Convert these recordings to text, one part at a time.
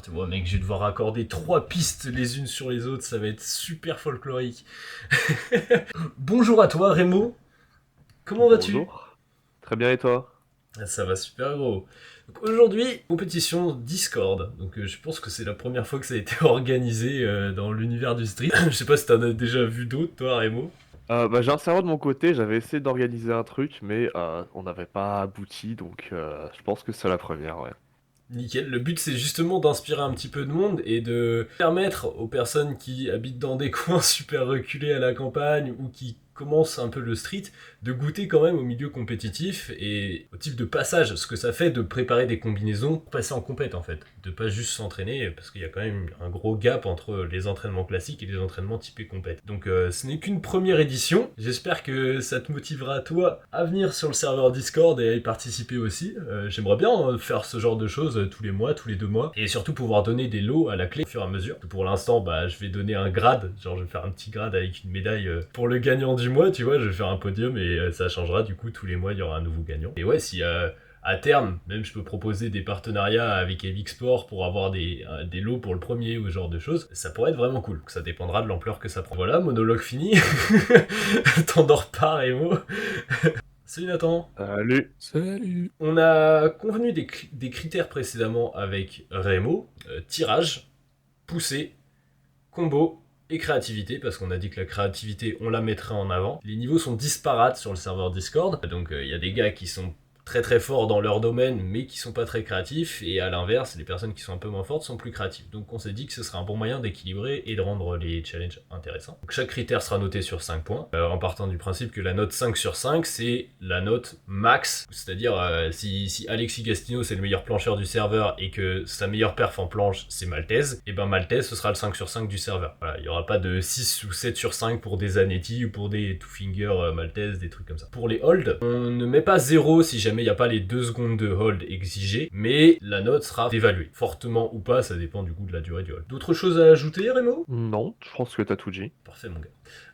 Tu vois, mec, je vais devoir accorder 3 pistes les unes sur les autres, ça va être super folklorique. Bonjour à toi, Rémo. Comment vas-tu? Bonjour. Très bien et toi? Ça va super gros. Donc, aujourd'hui, compétition Discord. Donc je pense que c'est la première fois que ça a été organisé dans l'univers du street. Je sais pas si t'en as déjà vu d'autres, toi, Rémo. J'ai un serveur de mon côté, j'avais essayé d'organiser un truc, mais on n'avait pas abouti, donc je pense que c'est la première, ouais. Nickel. Le but, c'est justement d'inspirer un petit peu de monde et de permettre aux personnes qui habitent dans des coins super reculés à la campagne ou qui commencent un peu le street de goûter quand même au milieu compétitif et au type de passage, ce que ça fait de préparer des combinaisons pour passer en compète en fait. De pas juste s'entraîner parce qu'il y a quand même un gros gap entre les entraînements classiques et les entraînements typés compète. Donc ce n'est qu'une première édition. J'espère que ça te motivera toi à venir sur le serveur Discord et à y participer aussi. J'aimerais bien faire ce genre de choses tous les mois, tous les 2 mois et surtout pouvoir donner des lots à la clé au fur et à mesure. Pour l'instant, bah, je vais donner un grade, genre je vais faire un petit grade avec une médaille pour le gagnant du mois, tu vois, je vais faire un podium et ça changera, du coup tous les mois il y aura un nouveau gagnant. Et ouais, si à terme, même je peux proposer des partenariats avec Evic Sport pour avoir des lots pour le premier ou ce genre de choses, ça pourrait être vraiment cool. Ça dépendra de l'ampleur que ça prend. Voilà, monologue fini. T'endors pas, Rémo. Salut Nathan. Salut. Salut. On a convenu des critères précédemment avec Rémo. Tirage, poussée, combo et créativité, parce qu'on a dit que la créativité, on la mettrait en avant. Les niveaux sont disparates sur le serveur Discord, donc il y a des gars qui sont très très forts dans leur domaine, mais qui sont pas très créatifs, et à l'inverse, les personnes qui sont un peu moins fortes sont plus créatives. Donc on s'est dit que ce serait un bon moyen d'équilibrer et de rendre les challenges intéressants. Donc chaque critère sera noté sur 5 points, en partant du principe que la note 5 sur 5, c'est la note max, c'est-à-dire si Alexis Gastino c'est le meilleur plancheur du serveur et que sa meilleure perf en planche c'est Maltese, et ben Maltese ce sera le 5 sur 5 du serveur. Voilà, il n'y aura pas de 6 ou 7 sur 5 pour des Zanetti ou pour des Two Finger Maltese, des trucs comme ça. Pour les holds, on ne met pas 0 si jamais il n'y a pas les 2 secondes de hold exigées, mais la note sera évaluée. Fortement ou pas, ça dépend du coup de la durée du hold. D'autres choses à ajouter, Rémo? Non, je pense que t'as tout dit. Parfait, mon gars.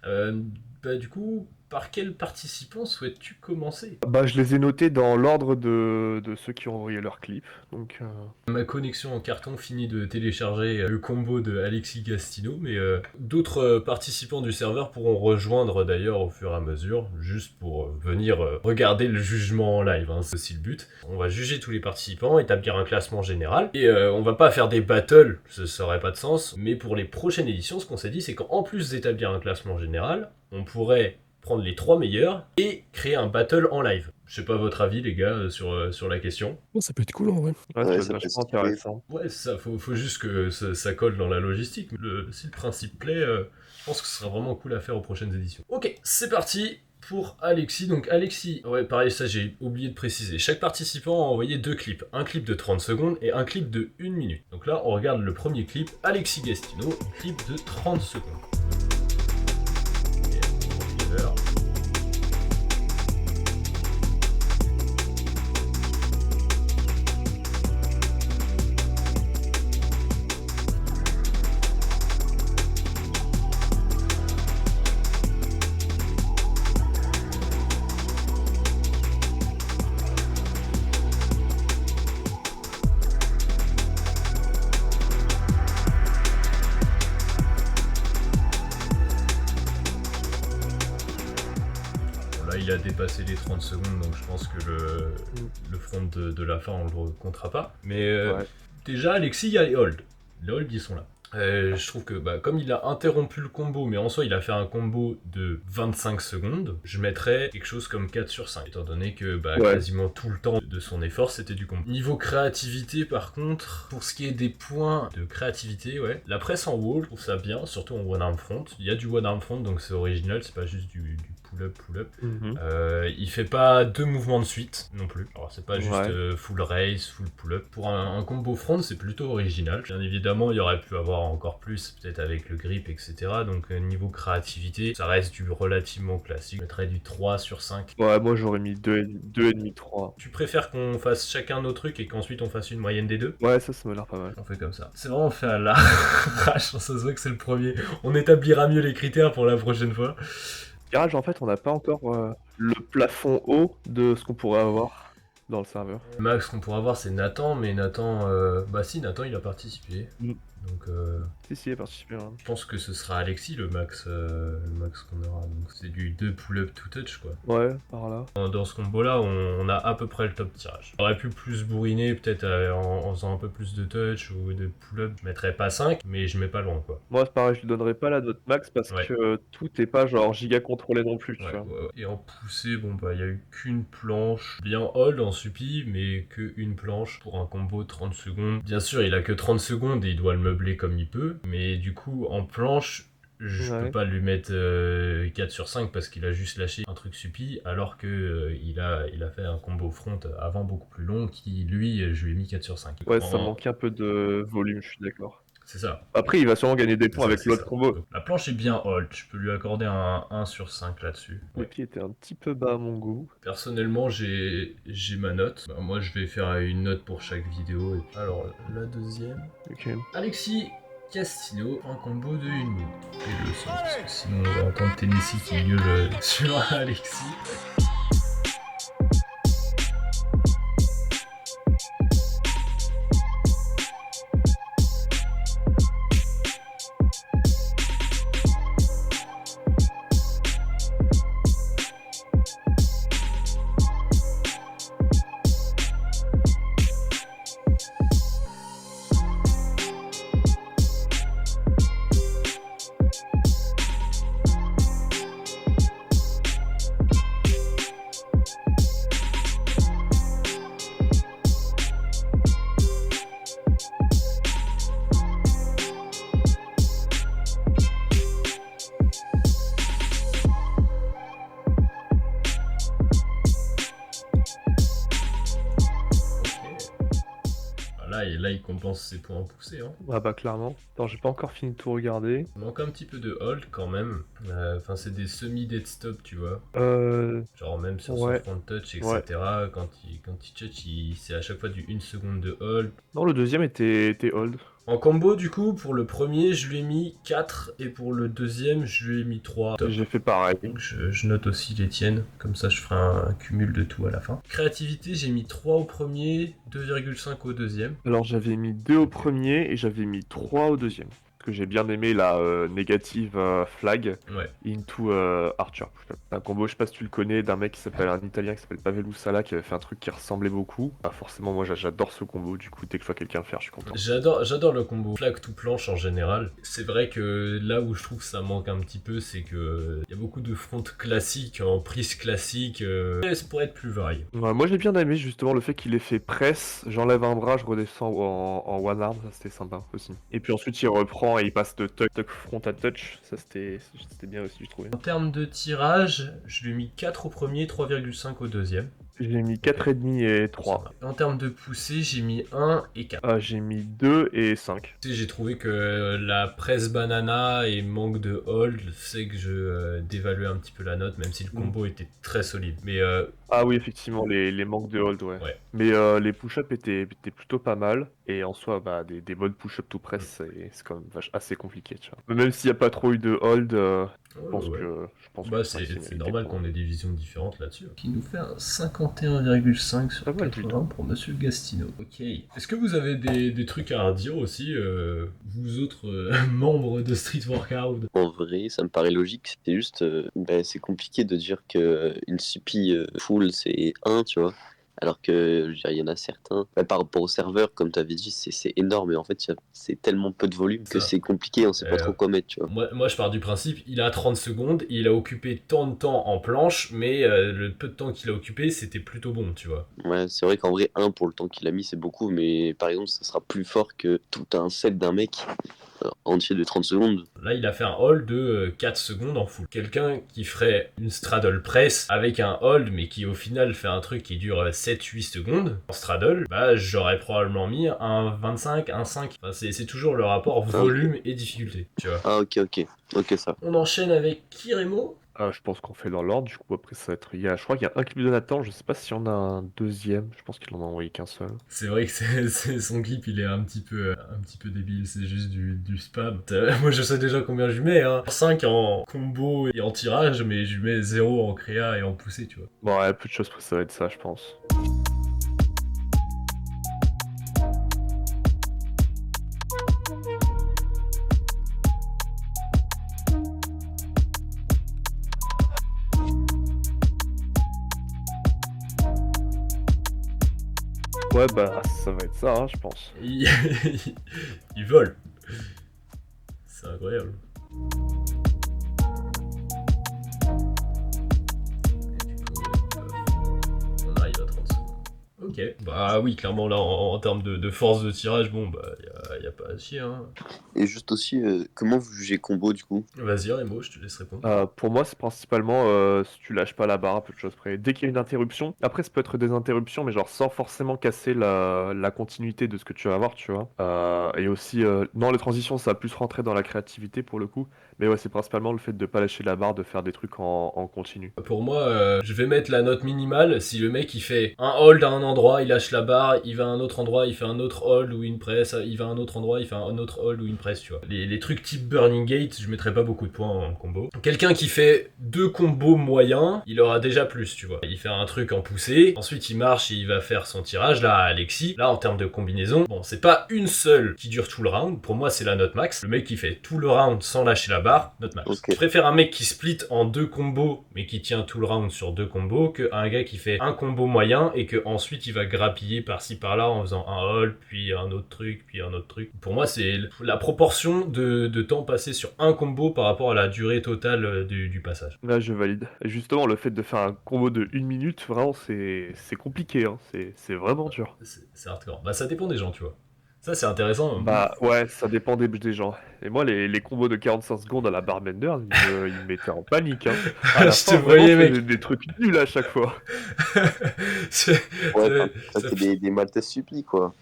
Euh, Bah, du coup, par quel participant souhaites-tu commencer? Je les ai notés dans l'ordre de ceux qui ont envoyé leur clip, donc Ma connexion en carton finit de télécharger le combo de Alexis Gastino, mais d'autres participants du serveur pourront rejoindre d'ailleurs au fur et à mesure, juste pour venir regarder le jugement en live, hein, c'est aussi le but. On va juger tous les participants, établir un classement général, et on va pas faire des battles, ça aurait pas de sens, mais pour les prochaines éditions, ce qu'on s'est dit, c'est qu'en plus d'établir un classement général, on pourrait prendre les 3 meilleurs et créer un battle en live. Je sais pas votre avis les gars sur la question. Oh, ça peut être cool en vrai. ouais, ça Ouais, peut être ça peut être vachement stylé. intéressant. Ouais, c'est ça, faut juste que ça colle dans la logistique. Si le principe plaît, je pense que ce sera vraiment cool à faire aux prochaines éditions. Ok, c'est parti pour Alexis. Donc Alexis, ouais pareil, ça j'ai oublié de préciser. Chaque participant a envoyé 2 clips. Un clip de 30 secondes et un clip de 1 minute. Donc là, on regarde le premier clip, Alexis Gastino, clip de 30 secondes. Et on y va. Là, il a dépassé les 30 secondes, donc je pense que le front de la fin, on le comptera pas. Mais Ouais. déjà, Alexis, il y a les holds. Les holds, ils sont là. Je trouve que comme il a interrompu le combo, mais en soi il a fait un combo de 25 secondes, je mettrais quelque chose comme 4 sur 5, étant donné que Ouais. quasiment tout le temps de son effort c'était du combo. Niveau créativité par contre, pour ce qui est des points de créativité, ouais, la presse en wall, je trouve ça bien, surtout en one arm front. Il y a du one arm front donc c'est original, c'est pas juste du pull-up. Mhm. Il fait pas 2 mouvements de suite non plus. Alors c'est pas juste Ouais. full raise, full pull-up. Pour un combo front, c'est plutôt original. Bien évidemment, il y aurait pu avoir encore plus, peut-être avec le grip, etc. Donc niveau créativité, ça reste du relativement classique. Je mettrais du 3 sur 5. Ouais, moi j'aurais mis 2,5, 3. Tu préfères qu'on fasse chacun nos trucs et qu'ensuite on fasse une moyenne des deux? Ouais, ça m'a l'air pas mal. On fait comme ça. C'est vraiment fait à l'arrache, ça se voit que c'est le premier. On établira mieux les critères pour la prochaine fois. Garage, en fait, on n'a pas encore le plafond haut de ce qu'on pourrait avoir. dans le serveur. Le max qu'on pourra voir, c'est Nathan, mais Nathan, bah si, Nathan il a participé. Mm. Donc, Si, il a participé. Hein. je pense que ce sera Alexis le max qu'on aura. Donc, c'est du 2 pull-up to touch quoi. Ouais, par là. Dans ce combo-là, on a à peu près le top tirage. On aurait pu plus bourriner, peut-être en faisant un peu plus de touch ou de pull-up. Je mettrais pas 5, mais je mets pas loin quoi. Moi, c'est pareil, je lui donnerais pas la note max parce Ouais. que tout est pas genre giga contrôlé non plus, tu Ouais, vois. ouais, ouais. Et en poussée, bon bah il y a eu qu'une planche, bien hold en suppi, mais qu'une planche pour un combo 30 secondes. Bien sûr, il a que 30 secondes et il doit le meubler comme il peut, mais du coup en planche, je Ouais. peux pas lui mettre 4 sur 5 parce qu'il a juste lâché un truc suppi, alors que il a fait un combo front avant beaucoup plus long qui, lui, je lui ai mis 4 sur 5. Ouais, ça manquait un peu de volume, je suis d'accord. C'est ça. Après, il va sûrement gagner des points Ça, avec c'est l'autre ça. combo. Donc, la planche est bien hold, je peux lui accorder un 1 sur 5 là-dessus. Les Ouais. pieds étaient un petit peu bas à mon goût. Personnellement, j'ai ma note. Bah, moi, je vais faire une note pour chaque vidéo. Alors, la deuxième. Ok. Alexis Castino, un combo de 1 minute. Et le son, parce que sinon on va entendre Tennessee qui gueule sur Alexis. Là, il compense ses points en poussée. Hein. Ah bah clairement. Attends, j'ai pas encore fini de tout regarder. Il manque un petit peu de hold quand même. Enfin, c'est des semi-dead stop, tu vois. Genre même sur son Ouais. front touch, etc. Ouais. Quand il touch, c'est à chaque fois du 1 seconde de hold. Non, le deuxième était hold. En combo, du coup, pour le premier, je lui ai mis 4 et pour le deuxième, je lui ai mis 3. Top. J'ai fait pareil. Donc je note aussi les tiennes, comme ça je ferai un cumul de tout à la fin. Créativité, j'ai mis 3 au premier, 2,5 au deuxième. Alors j'avais mis 2 au premier et j'avais mis 3 au deuxième. Parce que j'ai bien aimé la négative flag Ouais. into Archer. Un combo, je sais pas si tu le connais, d'un mec qui s'appelle un italien qui s'appelle Pavel Sala qui avait fait un truc qui ressemblait beaucoup. Bah forcément moi j'adore ce combo, du coup dès que je vois quelqu'un le faire je suis content. J'adore le combo flag tout planche en général. C'est vrai que là où je trouve que ça manque un petit peu, c'est que il y a beaucoup de fronts classiques en prise classique. Ça pourrait être plus varié. Ouais, moi j'ai bien aimé justement le fait qu'il ait fait presse, j'enlève un bras, je redescends en one arm, ça c'était sympa aussi. Et puis ensuite il reprend et il passe de tuck front à touch, ça c'était bien aussi je trouvais. En termes de tirage, je lui ai mis 4 au premier, 3,5 au deuxième. J'ai mis 4,5 et 3. En termes de poussée, j'ai mis 1 et 4. J'ai mis 2 et 5. J'ai trouvé que la presse banana et manque de hold fait que je dévaluais un petit peu la note, même si le combo était très solide. Mais ah oui, effectivement, les manques de hold, ouais. Ouais. Mais les push-ups étaient plutôt pas mal. Et en soi, bah, des modes push-up tout press, c'est quand même assez compliqué, tu vois. Même s'il n'y a pas trop eu de hold, je pense bah, que c'est normal qu'on ait des visions différentes là-dessus. Qui nous fait un 51,5 sur Pas mal, 80 putain. pour Monsieur Gastino. Ok. Est-ce que vous avez des trucs à redire aussi, vous autres membres de Street Workout? En vrai, ça me paraît logique. C'est juste, c'est compliqué de dire que une CP full c'est 1, tu vois. Alors que je veux dire, il y en a certains, par rapport au serveur, comme tu avais dit, c'est énorme. Et en fait, c'est tellement peu de volume que Ça. c'est compliqué, on sait pas trop quoi mettre, tu vois. Moi, je pars du principe, il a 30 secondes, il a occupé tant de temps en planche, mais le peu de temps qu'il a occupé, c'était plutôt bon, tu vois. Ouais, c'est vrai qu'en vrai, 1 pour le temps qu'il a mis, c'est beaucoup. Mais par exemple, ça sera plus fort que tout un set d'un mec entier de 30 secondes. Là, il a fait un hold de 4 secondes en full. Quelqu'un qui ferait une straddle press avec un hold, mais qui au final fait un truc qui dure 7-8 secondes en straddle, bah j'aurais probablement mis un 25, un 5. Enfin, c'est toujours le rapport volume et difficulté, tu vois. Ah ok, ça. On enchaîne avec Kiremo. Je pense qu'on fait dans l'ordre, du coup après ça va être... Je crois qu'il y a un clip de Nathan, je sais pas si on a un deuxième, je pense qu'il en a envoyé qu'un seul. C'est vrai que son clip il est un petit peu débile, c'est juste du spam. Moi je sais déjà combien je lui mets, hein. 5 en combo et en tirage, mais je lui mets 0 en créa et en poussée, tu vois. Bon, ouais, peu de choses, ça va être ça, je pense. Ouais, bah ça va être ça, hein, je pense. Il vole. C'est incroyable. Et du coup, on arrive à 30 secondes. Ok, bah oui, clairement là, en termes de force de tirage, bon, bah, y a pas à chier, hein. Et juste aussi, comment vous jugez combo du coup? Vas-y, Rémo, je te laisse répondre. Pour moi, c'est principalement si tu lâches pas la barre, à peu de choses près. Dès qu'il y a une interruption, après, ça peut être des interruptions, mais genre sans forcément casser la continuité de ce que tu vas avoir, tu vois. Et aussi, non, les transitions, ça va plus rentrer dans la créativité pour le coup. Mais ouais, c'est principalement le fait de pas lâcher la barre, de faire des trucs en continu. Pour moi, je vais mettre la note minimale. Si le mec il fait un hold à un endroit, il lâche la barre, il va à un autre endroit, il fait un autre hold ou une presse, il va à un autre endroit, il fait un autre hold ou une presse, tu vois. Les trucs type Burning Gate, je mettrais pas beaucoup de points en combo. Quelqu'un qui fait 2 combos moyens, il aura déjà plus, tu vois. Il fait un truc en poussée, ensuite il marche et il va faire son tirage. Là, Alexis, là en termes de combinaison, bon, c'est pas une seule qui dure tout le round. Pour moi, c'est la note max. Le mec qui fait tout le round sans lâcher la barre, note max. Ok. Je préfère un mec qui split en 2 combos, mais qui tient tout le round sur 2 combos, qu'un gars qui fait un combo moyen et que ensuite il va grappiller par-ci par-là en faisant un hold, puis un autre truc, puis un autre truc. Pour moi, c'est la proportion de temps passé sur un combo par rapport à la durée totale du passage. Là, je valide. Et justement, le fait de faire un combo de 1 minute, vraiment, c'est compliqué, hein. C'est vraiment dur. C'est hardcore. Bah ça dépend des gens, tu vois. Ça c'est intéressant. Bah ouais, ça dépend des gens. Et moi, les combos de 45 secondes à la Barbender, ils me mettaient en panique, hein. À la Je te fin, voyais, vraiment, mec. c'est des trucs nuls à chaque fois. Ouais, Ça- t'as des Maltais suppli quoi.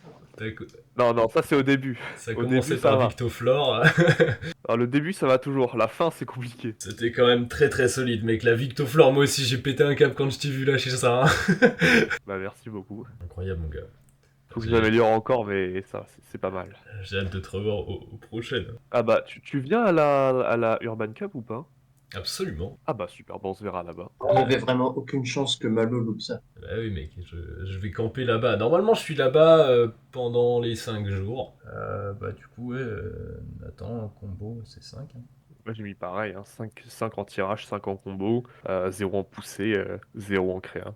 Non, ça c'est au début. Ça Au commençait début, ça par va. Victoflore. Alors le début, ça va toujours. La fin, c'est compliqué. C'était quand même très très solide, mec. La Victoflore, moi aussi j'ai pété un câble quand je t'ai vu lâcher ça. Hein. Bah merci beaucoup. Incroyable, mon gars. Faut que je m'améliore encore, mais ça, c'est pas mal. J'ai hâte de te revoir aux prochaines. Ah bah, tu viens à la Urban Cup ou pas? Absolument. Ah bah super, bon, on se verra là-bas. Il n'y avait vraiment aucune chance que Malo loupe ça. Bah oui, mec, je vais camper là-bas. Normalement, je suis là-bas pendant les 5 jours. Bah, du coup, ouais, attends, un combo, c'est 5. Hein. Moi j'ai mis pareil, hein, 5 en tirage, 5 en combo, 0 en poussée, 0 en créa.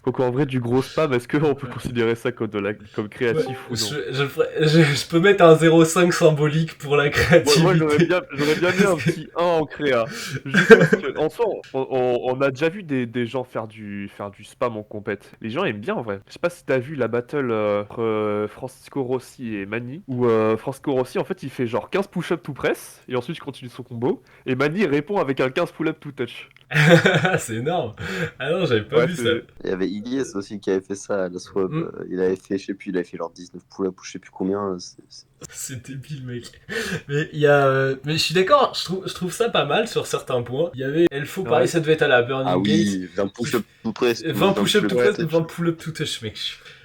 Donc en vrai, du gros spam, est-ce qu'on peut considérer ça comme comme créatif ou non? Je peux mettre un 0,5 symbolique pour la créativité. Moi j'aurais bien mis un petit 1 en créa. Juste parce que, en soi, on a déjà vu des gens faire du spam en compète. Les gens aiment bien en vrai. Je sais pas si t'as vu la battle entre Francisco Rossi et Manny, où Francisco Rossi en fait il fait genre 15 push-up tout press, et ensuite il continue son combo, et Manny répond avec un 15 pull-up tout touch. C'est énorme. Ah non, j'avais pas Ouais, vu c'est- ça. Il y avait Ilyes aussi qui avait fait ça à la swap. Il avait fait, je sais plus, il avait fait genre 19 pull-up ou je sais plus combien. C'est débile, mec. Mais il y a. Mais je suis d'accord, je trouve ça pas mal sur certains points. Il y avait Elfo, pareil, Ouais. ça devait être à la Burning Ah Gate. oui, 20 push-up tout press. 20 push-up tout ouais, press, 20 pull-up tout touch, mec.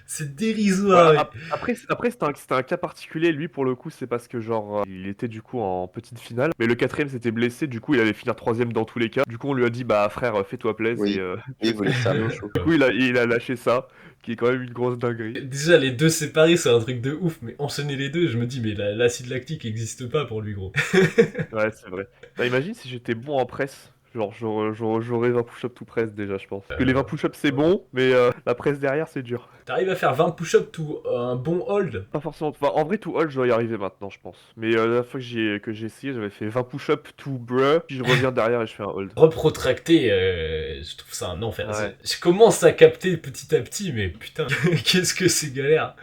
C'est dérisoire. Ouais, mec. après c'était un cas particulier, lui pour le coup c'est parce que genre il était du coup en petite finale, mais le quatrième s'était blessé, du coup il allait finir troisième dans tous les cas, du coup on lui a dit bah frère fais-toi plaisir Oui. et Il voulait faire le show. du coup il a lâché ça, qui est quand même une grosse dinguerie. Déjà, les deux séparés, c'est un truc de ouf, mais enchaîner les deux, je me dis, mais l'acide lactique existe pas pour lui, gros. Ouais c'est vrai. Bah, imagine si j'étais bon en presse. Genre j'aurais 20 push-up tout press déjà je pense. Parce que les 20 push-up c'est bon, mais la presse derrière c'est dur. T'arrives à faire 20 push-up tout un bon hold. Pas forcément. Enfin, en vrai, tout hold, je dois y arriver maintenant, je pense. Mais la dernière fois que j'ai essayé, j'avais fait 20 push-up, tout bruh, puis je reviens derrière et je fais un hold. Reprotracté, je trouve ça un enfer. Ouais. Je commence à capter petit à petit, mais putain, qu'est-ce que c'est galère.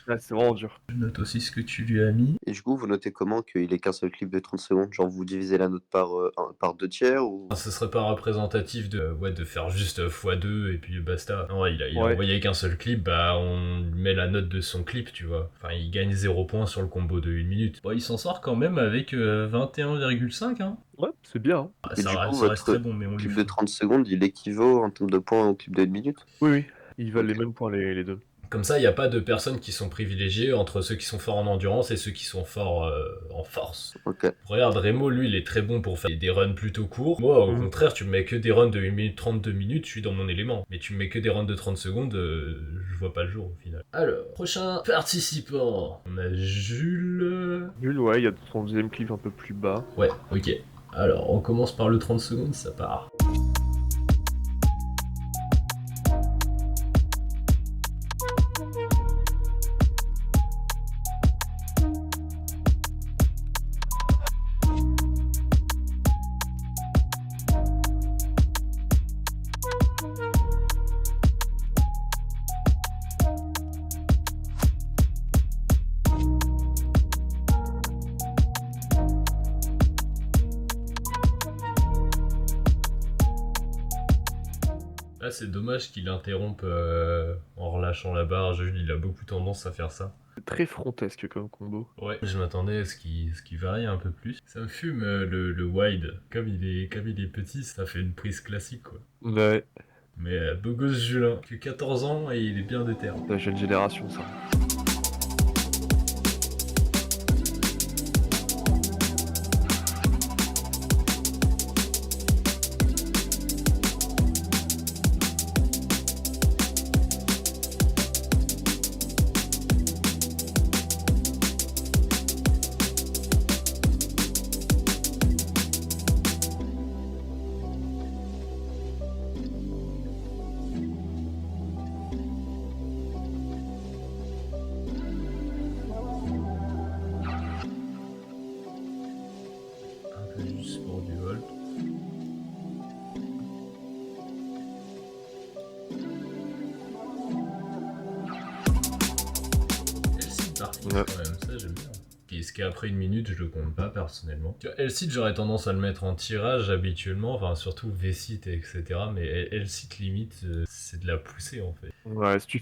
Ouais, c'est vraiment dur. Je note aussi ce que tu lui as mis. Et du coup, vous notez comment qu'il ait qu'un seul clip de 30 secondes? Genre, vous divisez la note par 2 tiers ou... Ce serait pas représentatif de faire juste x2 et puis basta. Non, il a Ouais. envoyé qu'un seul clip, bah on met la note de son clip, tu vois. Enfin, il gagne 0 points sur le combo de 1 minute. Bon, il s'en sort quand même avec 21,5, hein. Ouais, c'est bien. Hein. Ah, Et ça, du coup, ça reste votre très bon, mais on lui clip fout. de 30 secondes, il équivaut en termes de points au clip de 1 minute? Oui. Ils valent Ok. les mêmes points, les deux. Comme ça, il n'y a pas de personnes qui sont privilégiées entre ceux qui sont forts en endurance et ceux qui sont forts en force. Ok. Regarde, Remo, lui, il est très bon pour faire des runs plutôt courts. Moi, au contraire, tu me mets que des runs de 1 minute 30, 2 minutes, je suis dans mon élément. Mais tu me mets que des runs de 30 secondes, je vois pas le jour au final. Alors, prochain participant. On a Jules. Nul, ouais, il y a son deuxième clip un peu plus bas. Ouais, ok. Alors, on commence par le 30 secondes, ça part. Là, c'est dommage qu'il interrompe en relâchant la barre. Jules, il a beaucoup tendance à faire ça. C'est très frontesque comme combo. Ouais, je m'attendais à ce qu'il varie un peu plus. Ça me fume le wide. Comme il est petit, ça fait une prise classique, quoi. Ouais, Mais beau gosse Julien, que 14 ans et il est bien déter. la jeune génération, ça. Un peu juste pour du hold. L-Seed par fixe Ouais. quand même, ça j'aime bien. Et ce qu'après une minute, je le compte pas personnellement. Tu vois, L-Seed, j'aurais tendance à le mettre en tirage habituellement, enfin surtout V-Seed, etc. Mais L-Seed limite, c'est de la poussée en fait. Ouais, si tu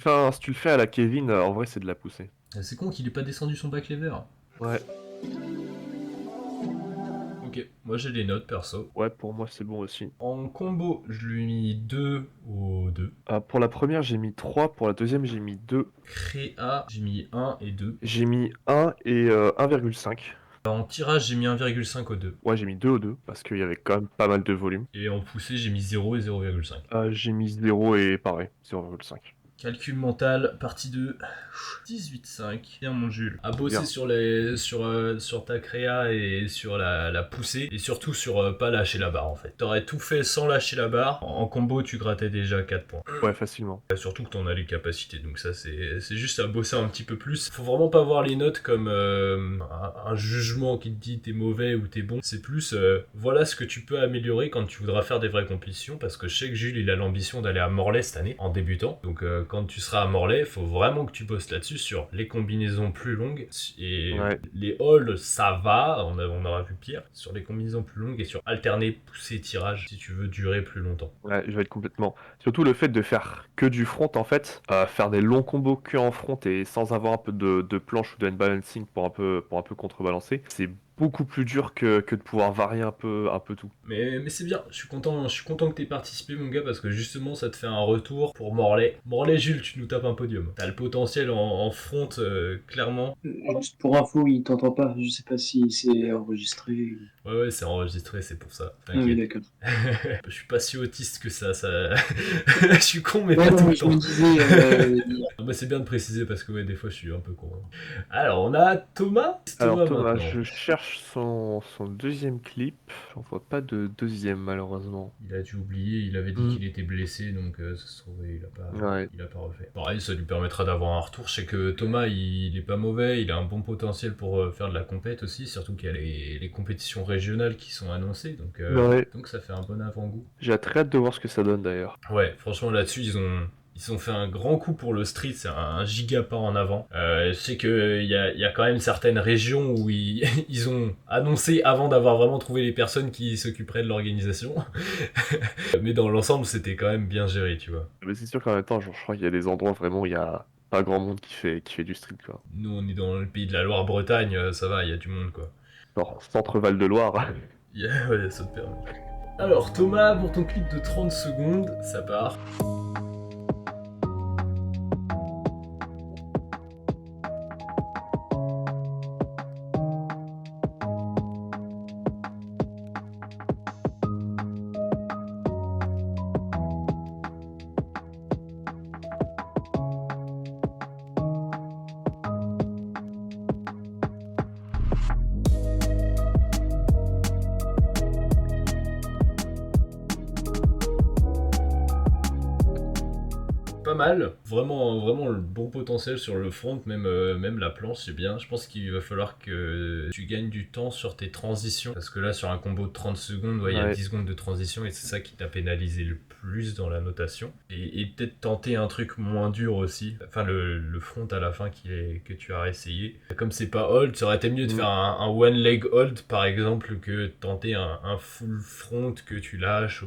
le fais à la Kevin, en vrai, c'est de la poussée. C'est con qu'il ait pas descendu son back lever. Ouais. Ok, moi j'ai les notes perso. Ouais, pour moi, c'est bon aussi. En combo, je lui ai mis 2 au 2. Pour la première, j'ai mis 3. Pour la deuxième, j'ai mis 2. Créa, j'ai mis 1 et 2. J'ai mis 1 et 1,5. En tirage, j'ai mis 1,5 au 2. Ouais, j'ai mis 2 au 2 parce qu'il y avait quand même pas mal de volume. Et en poussée, j'ai mis 0 et 0,5. J'ai mis 0 et pareil, 0,5. Calcul mental, partie 2. 18,5. Bien mon Jules. À bosser Bien. sur ta créa et sur la poussée. Et surtout sur pas lâcher la barre en fait. T'aurais tout fait sans lâcher la barre. En combo, tu grattais déjà 4 points. Ouais, facilement. Surtout que t'en as les capacités. Donc ça, c'est juste à bosser un petit peu plus. Faut vraiment pas voir les notes comme un jugement qui te dit t'es mauvais ou t'es bon. C'est plus voilà ce que tu peux améliorer quand tu voudras faire des vraies compétitions. Parce que je sais que Jules, il a l'ambition d'aller à Morlaix cette année en débutant. Donc quand tu seras à Morlaix, il faut vraiment que tu bosses là-dessus sur les combinaisons plus longues et Ouais. les halls, ça va, on aura vu pire, sur les combinaisons plus longues et sur alterner pousser tirage si tu veux durer plus longtemps. Ouais, je vais être complètement. Surtout le fait de faire que du front en fait, faire des longs combos que en front et sans avoir un peu de planche ou de hand balancing pour un peu contrebalancer, c'est beaucoup plus dur que de pouvoir varier un peu tout. Mais c'est bien, je suis content que t'aies participé mon gars parce que justement ça te fait un retour pour Morlaix. Morlaix Jules, tu nous tapes un podium. T'as le potentiel en front clairement. Juste pour info, il t'entend pas. Je sais pas si c'est enregistré. Ouais c'est enregistré, c'est pour ça. Ah oui, T'inquiète. d'accord. Je suis pas si autiste que ça. Je suis con mais Ouais, pas tout non, le je temps. me disais. Ah bah c'est bien de préciser parce que ouais, des fois je suis un peu con. Alors on a Thomas. Alors Thomas, maintenant. je cherche son deuxième clip. J'en vois pas de deuxième malheureusement. Il a dû oublier, il avait dit qu'il était blessé donc ça se trouvait Ouais. il a pas refait. Pareil, ça lui permettra d'avoir un retour. Je sais que Thomas il est pas mauvais, il a un bon potentiel pour faire de la compète aussi, surtout qu'il y a les compétitions régionales qui sont annoncées Ouais. donc ça fait un bon avant-goût. J'ai très hâte de voir ce que ça donne d'ailleurs. Ouais, franchement là-dessus ils ont fait un grand coup pour le street, c'est un giga pas en avant. Je sais qu'il y a quand même certaines régions où ils ont annoncé avant d'avoir vraiment trouvé les personnes qui s'occuperaient de l'organisation. Mais dans l'ensemble, c'était quand même bien géré, tu vois. Mais c'est sûr qu'en même temps, genre, je crois qu'il y a des endroits vraiment où il y a pas grand monde qui fait du street quoi. Nous, on est dans le pays de la Loire-Bretagne, ça va, il y a du monde, quoi. Genre centre Val de Loire. Ouais, ça te permet. Alors, Thomas, pour ton clip de 30 secondes, ça part. mal. Vraiment, vraiment le bon potentiel sur le front, même la planche, c'est bien. Je pense qu'il va falloir que tu gagnes du temps sur tes transitions. Parce que là, sur un combo de 30 secondes, il y a Ouais. 10 secondes de transition et c'est ça qui t'a pénalisé le plus dans la notation. Et peut-être tenter un truc moins dur aussi. Enfin, le front à la fin que tu as essayé. Comme c'est pas hold, ça aurait été mieux de faire un one leg hold par exemple que tenter un full front que tu lâches.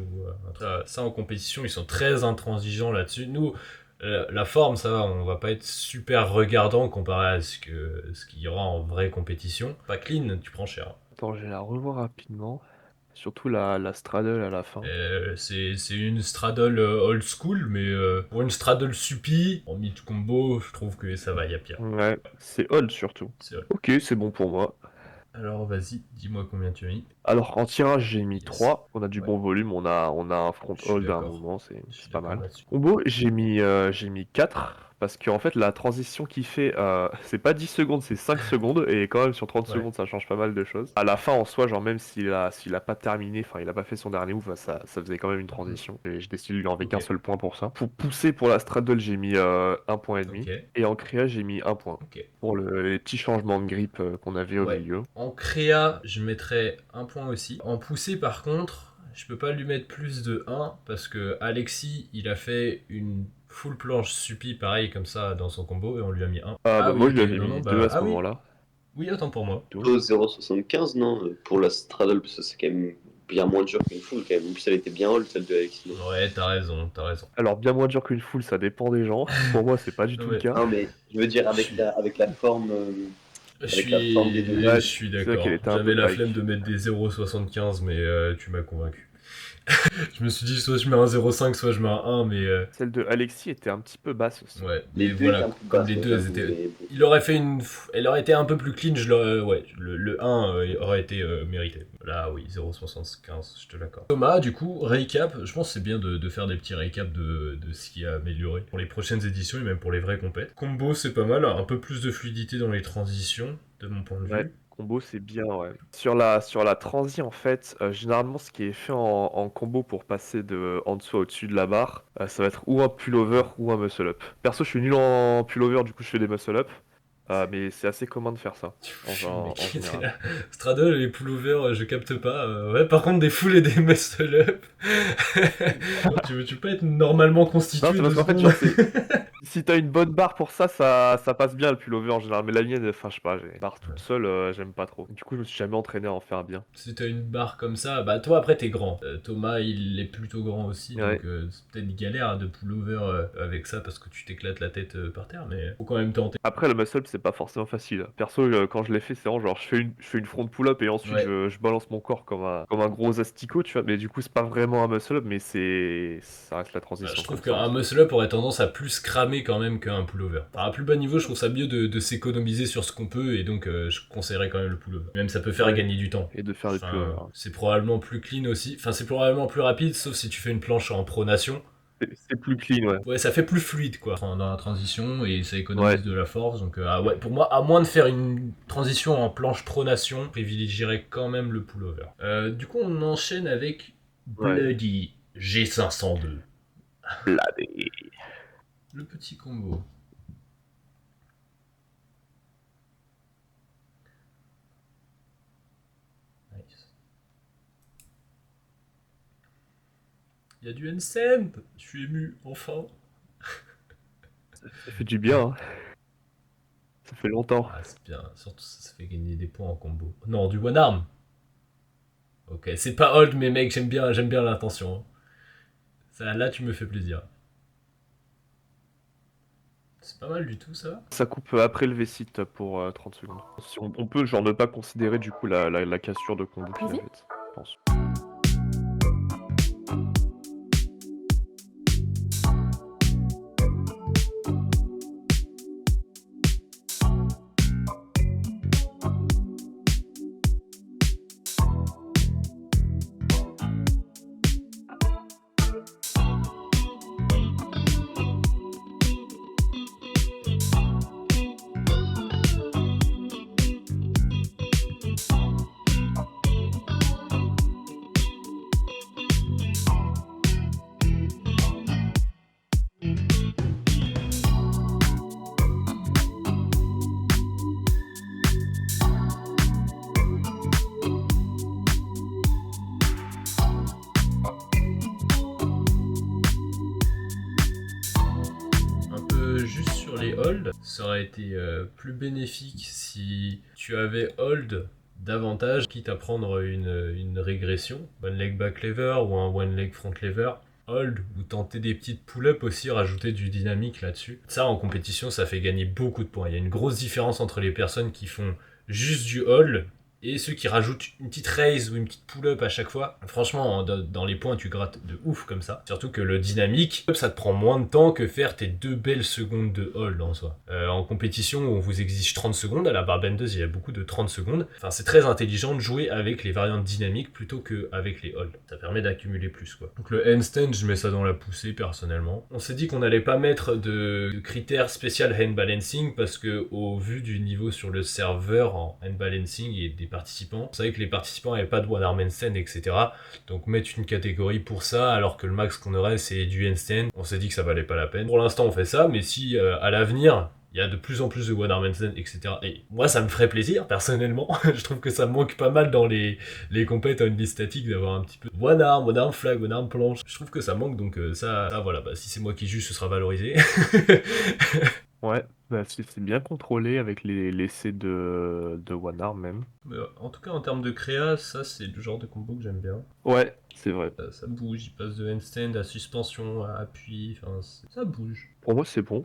Ça, en compétition, ils sont très intransigeants là-dessus. Nous, la forme, ça va, on va pas être super regardant comparé à ce qu'il y aura en vraie compétition. Pas clean, tu prends cher. Attends, je vais la revoir rapidement. Surtout la straddle à la fin. C'est une straddle old school, mais pour une straddle supi, en mid combo, je trouve que ça va, y a pire. Ouais, c'est hold surtout. C'est hold. Ok, c'est bon pour moi. Alors vas-y, dis-moi combien tu as mis. Alors en tirage, j'ai mis Yes. 3. On a du Ouais. bon volume, on a un front Je suis hold à un d'accord. moment, Je c'est suis pas d'accord mal. là-dessus. Combo, j'ai mis 4. Parce qu'en fait, la transition qu'il fait, c'est pas 10 secondes, c'est 5 secondes. Et quand même, sur 30 Ouais. secondes, ça change pas mal de choses. À la fin, en soi, genre, même s'il a pas terminé, enfin, il a pas fait son dernier move, bah, ça faisait quand même une transition. Et j'ai décidé de lui enlever Ok. qu'un seul point pour ça. Pour pousser pour la straddle, j'ai mis 1 point et demi. Ok. Et en créa, j'ai mis 1 point. Ok. Pour les petits changements de grip qu'on avait au Ouais. milieu. En créa, je mettrais un point aussi. En poussée, par contre, je peux pas lui mettre plus de 1 parce que Alexis, il a fait une full planche supi pareil comme ça dans son combo et on lui a mis 1. Bah, moi, je lui ok, avais non, mis non, 2 à ce ah oui. moment-là. Oui, attends pour moi. Plutôt 0,75, non, pour la straddle, parce que c'est quand même bien moins dur qu'une full, quand même. En plus, elle était bien hold, celle de Alexis. Ouais, t'as raison. Alors, bien moins dur qu'une full, ça dépend des gens. Pour moi, c'est pas du Non, tout mais- le cas. Non, mais je veux dire, avec la forme. Je Avec la forme des deux. suis, Ouais, je suis c'est vrai d'accord. qu'elle était un J'avais peu la tight. flemme de mettre des 0,75, mais tu m'as convaincu. Je me suis dit, soit je mets un 0,5, soit je mets un 1, mais Celle de Alexis était un petit peu basse aussi. ouais. Les Mais deux voilà, étaient un peu comme basses, les ouais, deux, j'avoue, elles étaient. mais bon. Il aurait fait elle aurait été un peu plus clean, le 1 aurait été mérité. Là, oui, 0,75, je te l'accorde. Thomas, du coup, récap, je pense que c'est bien de faire des petits récaps de ce qui a amélioré pour les prochaines éditions et même pour les vraies compètes. Combo, c'est pas mal, un peu plus de fluidité dans les transitions, de mon point de vue. Ouais, combo, c'est bien, ouais. Sur la transi, en fait, généralement, ce qui est fait en combo pour passer de en dessous à au-dessus de la barre, ça va être ou un pullover ou un muscle-up. Perso, je suis nul en pullover, du coup, je fais des muscle-up. Mais c'est assez commun de faire ça, en général. Straddle et les pullovers, je capte pas. Ouais, par contre, des full et des muscle-up. tu peux pas être normalement constitué Non, c'est parce deux qu'en fait, secondes. genre, si t'as une bonne barre pour ça, ça passe bien le pullover en général. Mais la mienne, enfin, je sais pas, j'ai une barre toute seule, j'aime pas trop. Du coup, je me suis jamais entraîné à en faire bien. Si t'as une barre comme ça, bah toi après t'es grand. Thomas il est plutôt grand aussi, Ouais. donc c'est peut-être une galère de pullover avec ça parce que tu t'éclates la tête par terre, mais faut quand même tenter. Après, le muscle-up, c'est pas forcément facile. Perso, quand je l'ai fait, c'est vraiment genre, je fais une front pull-up et ensuite Ouais. je balance mon corps comme un gros asticot, tu vois. Mais du coup, c'est pas vraiment un muscle-up, mais ça reste la transition. Je trouve comme ça. qu'un muscle-up aurait tendance à plus cramer quand même qu'un pullover. Enfin, à plus bas niveau, je trouve ça mieux de s'économiser sur ce qu'on peut et donc je conseillerais quand même le pullover. Même ça peut faire Ouais. gagner du temps. Et de faire des Enfin, pullovers. c'est probablement plus clean aussi. Enfin, c'est probablement plus rapide, sauf si tu fais une planche en pronation. C'est plus clean, ouais. Ouais, ça fait plus fluide quoi dans la transition et ça économise Ouais. de la force. Donc, ouais, pour moi, à moins de faire une transition en planche pronation, je privilégierais quand même le pullover. Du coup, on enchaîne avec Ouais. Bloody G502. Bladé. Le petit combo. Nice. Il y a du N-Send. Je suis ému, enfin. Ça fait du bien, hein. Ça fait longtemps. Ah, c'est bien. Surtout, ça fait gagner des points en combo. Non, du one arm. Ok, c'est pas hold, mais mec, j'aime bien l'intention. hein. Ça, là, tu me fais plaisir. C'est pas mal du tout, ça. Ça coupe après le V-sit pour 30 secondes. Si on peut genre ne pas considérer du coup la cassure de combo qu'il a Vas-y. faite, je pense. ça aurait été plus bénéfique si tu avais hold davantage, quitte à prendre une régression, one leg back lever ou un one leg front lever. Hold ou tenter des petites pull-ups aussi, rajouter du dynamique là-dessus. Ça en compétition, ça fait gagner beaucoup de points. Il y a une grosse différence entre les personnes qui font juste du hold et ceux qui rajoutent une petite raise ou une petite pull-up à chaque fois. Franchement, dans les points, tu grattes de ouf comme ça. Surtout que le dynamique, ça te prend moins de temps que faire tes 2 belles secondes de hold en soi. En compétition, on vous exige 30 secondes. À la barbendeuse, il y a beaucoup de 30 secondes. Enfin, c'est très intelligent de jouer avec les variantes dynamiques plutôt qu'avec les holds. Ça permet d'accumuler plus, quoi. Donc le handstand, je mets ça dans la poussée, personnellement. On s'est dit qu'on n'allait pas mettre de critères spécial hand balancing parce que au vu du niveau sur le serveur en hand balancing et des participants, on savait que les participants n'avaient pas de one arm handstand, etc. Donc mettre une catégorie pour ça alors que le max qu'on aurait c'est du handstand, on s'est dit que ça valait pas la peine. Pour l'instant on fait ça, mais si à l'avenir il y a de plus en plus de one arm handstand, etc. Et moi ça me ferait plaisir personnellement. Je trouve que ça manque pas mal dans les compètes only statique d'avoir un petit peu one arm flag, one arm planche. Je trouve que ça manque, donc ça voilà, si c'est moi qui juge ce sera valorisé. Ouais, bah, c'est bien contrôlé avec l'essai de One Arm même. Mais, en tout cas, en termes de créa, ça c'est le genre de combo que j'aime bien. Ouais, c'est vrai. Ça bouge, il passe de handstand à suspension, à appui, enfin ça bouge. Pour moi, c'est bon.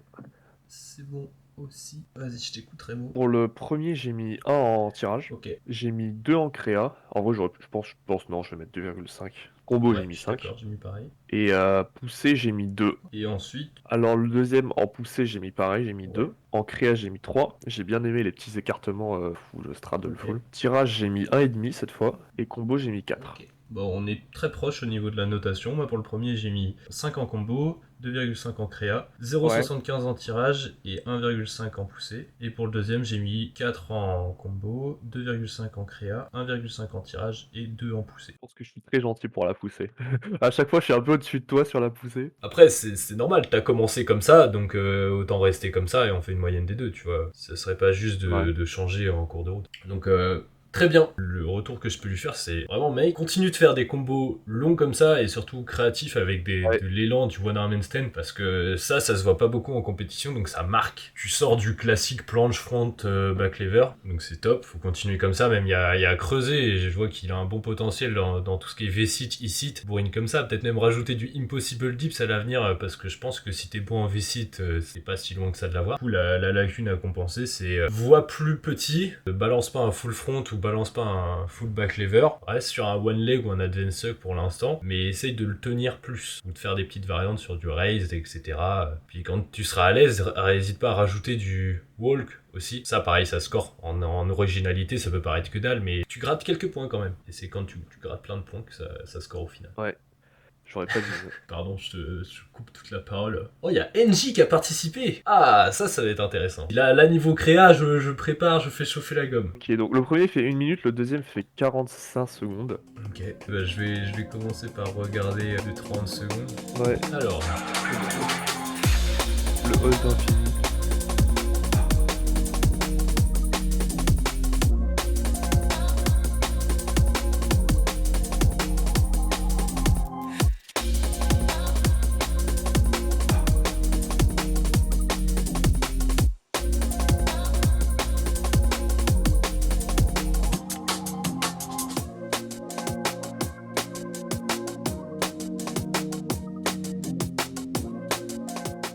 C'est bon aussi. Vas-y, je t'écoute Rémo. Pour le premier, j'ai mis 1 en tirage. Ok. J'ai mis 2 en créa. En vrai, je pense, non, je vais mettre 2,5. Combo, Ouais, j'ai mis je suis 5. d'accord, j'ai mis pareil. Et poussée, j'ai mis 2. Et ensuite, Alors, le deuxième, en poussée, j'ai mis pareil, j'ai mis Ouais. 2. En créa, j'ai mis 3. J'ai bien aimé les petits écartements full straddle Ok. full. Tirage, j'ai mis 1,5 cette fois. Et combo, j'ai mis 4. ok. Bon, on est très proche au niveau de la notation. Moi, pour le premier, j'ai mis 5 en combo, 2,5 en créa, 0,75 en tirage et 1,5 en poussée. Et pour le deuxième, j'ai mis 4 en combo, 2,5 en créa, 1,5 en tirage et 2 en poussée. Je pense que je suis très gentil pour la poussée. À chaque fois, je suis un peu au-dessus de toi sur la poussée. Après, c'est normal, t'as commencé comme ça, donc autant rester comme ça et on fait une moyenne des deux, tu vois. Ça serait pas juste Ouais. de changer en cours de route. Donc, très bien. Le retour que je peux lui faire, c'est vraiment, mec, continue de faire des combos longs comme ça et surtout créatifs avec Ouais. de l'élan, du one arm handstand, parce que ça se voit pas beaucoup en compétition, donc ça marque. Tu sors du classique planche front back lever, donc c'est top. Faut continuer comme ça, même il y a à creuser et je vois qu'il a un bon potentiel dans tout ce qui est V-sit, E-sit, bourrine comme ça. Peut-être même rajouter du impossible dips à l'avenir parce que je pense que si t'es bon en V-sit, c'est pas si loin que ça de l'avoir. Du coup, la lacune à compenser, c'est voie plus petit, balance pas un full front ou balance pas un full back lever, reste sur un one leg ou un advance hug pour l'instant, mais essaye de le tenir plus, ou de faire des petites variantes sur du raise, etc. Puis quand tu seras à l'aise, n'hésite pas à rajouter du walk aussi. Ça pareil, ça score en originalité, ça peut paraître que dalle, mais tu grattes quelques points quand même. Et c'est quand tu grattes plein de points que ça score au final. Ouais. J'aurais pas dit. Pardon, je coupe toute la parole. Oh, il y a NJ qui a participé. Ah, ça va être intéressant. Là, niveau créa, je prépare, je fais chauffer la gomme. Ok, donc le premier fait 1 minute, le deuxième fait 45 secondes. Ok. Bah, je vais commencer par regarder de 30 secondes. Ouais. Alors, Le hold infini.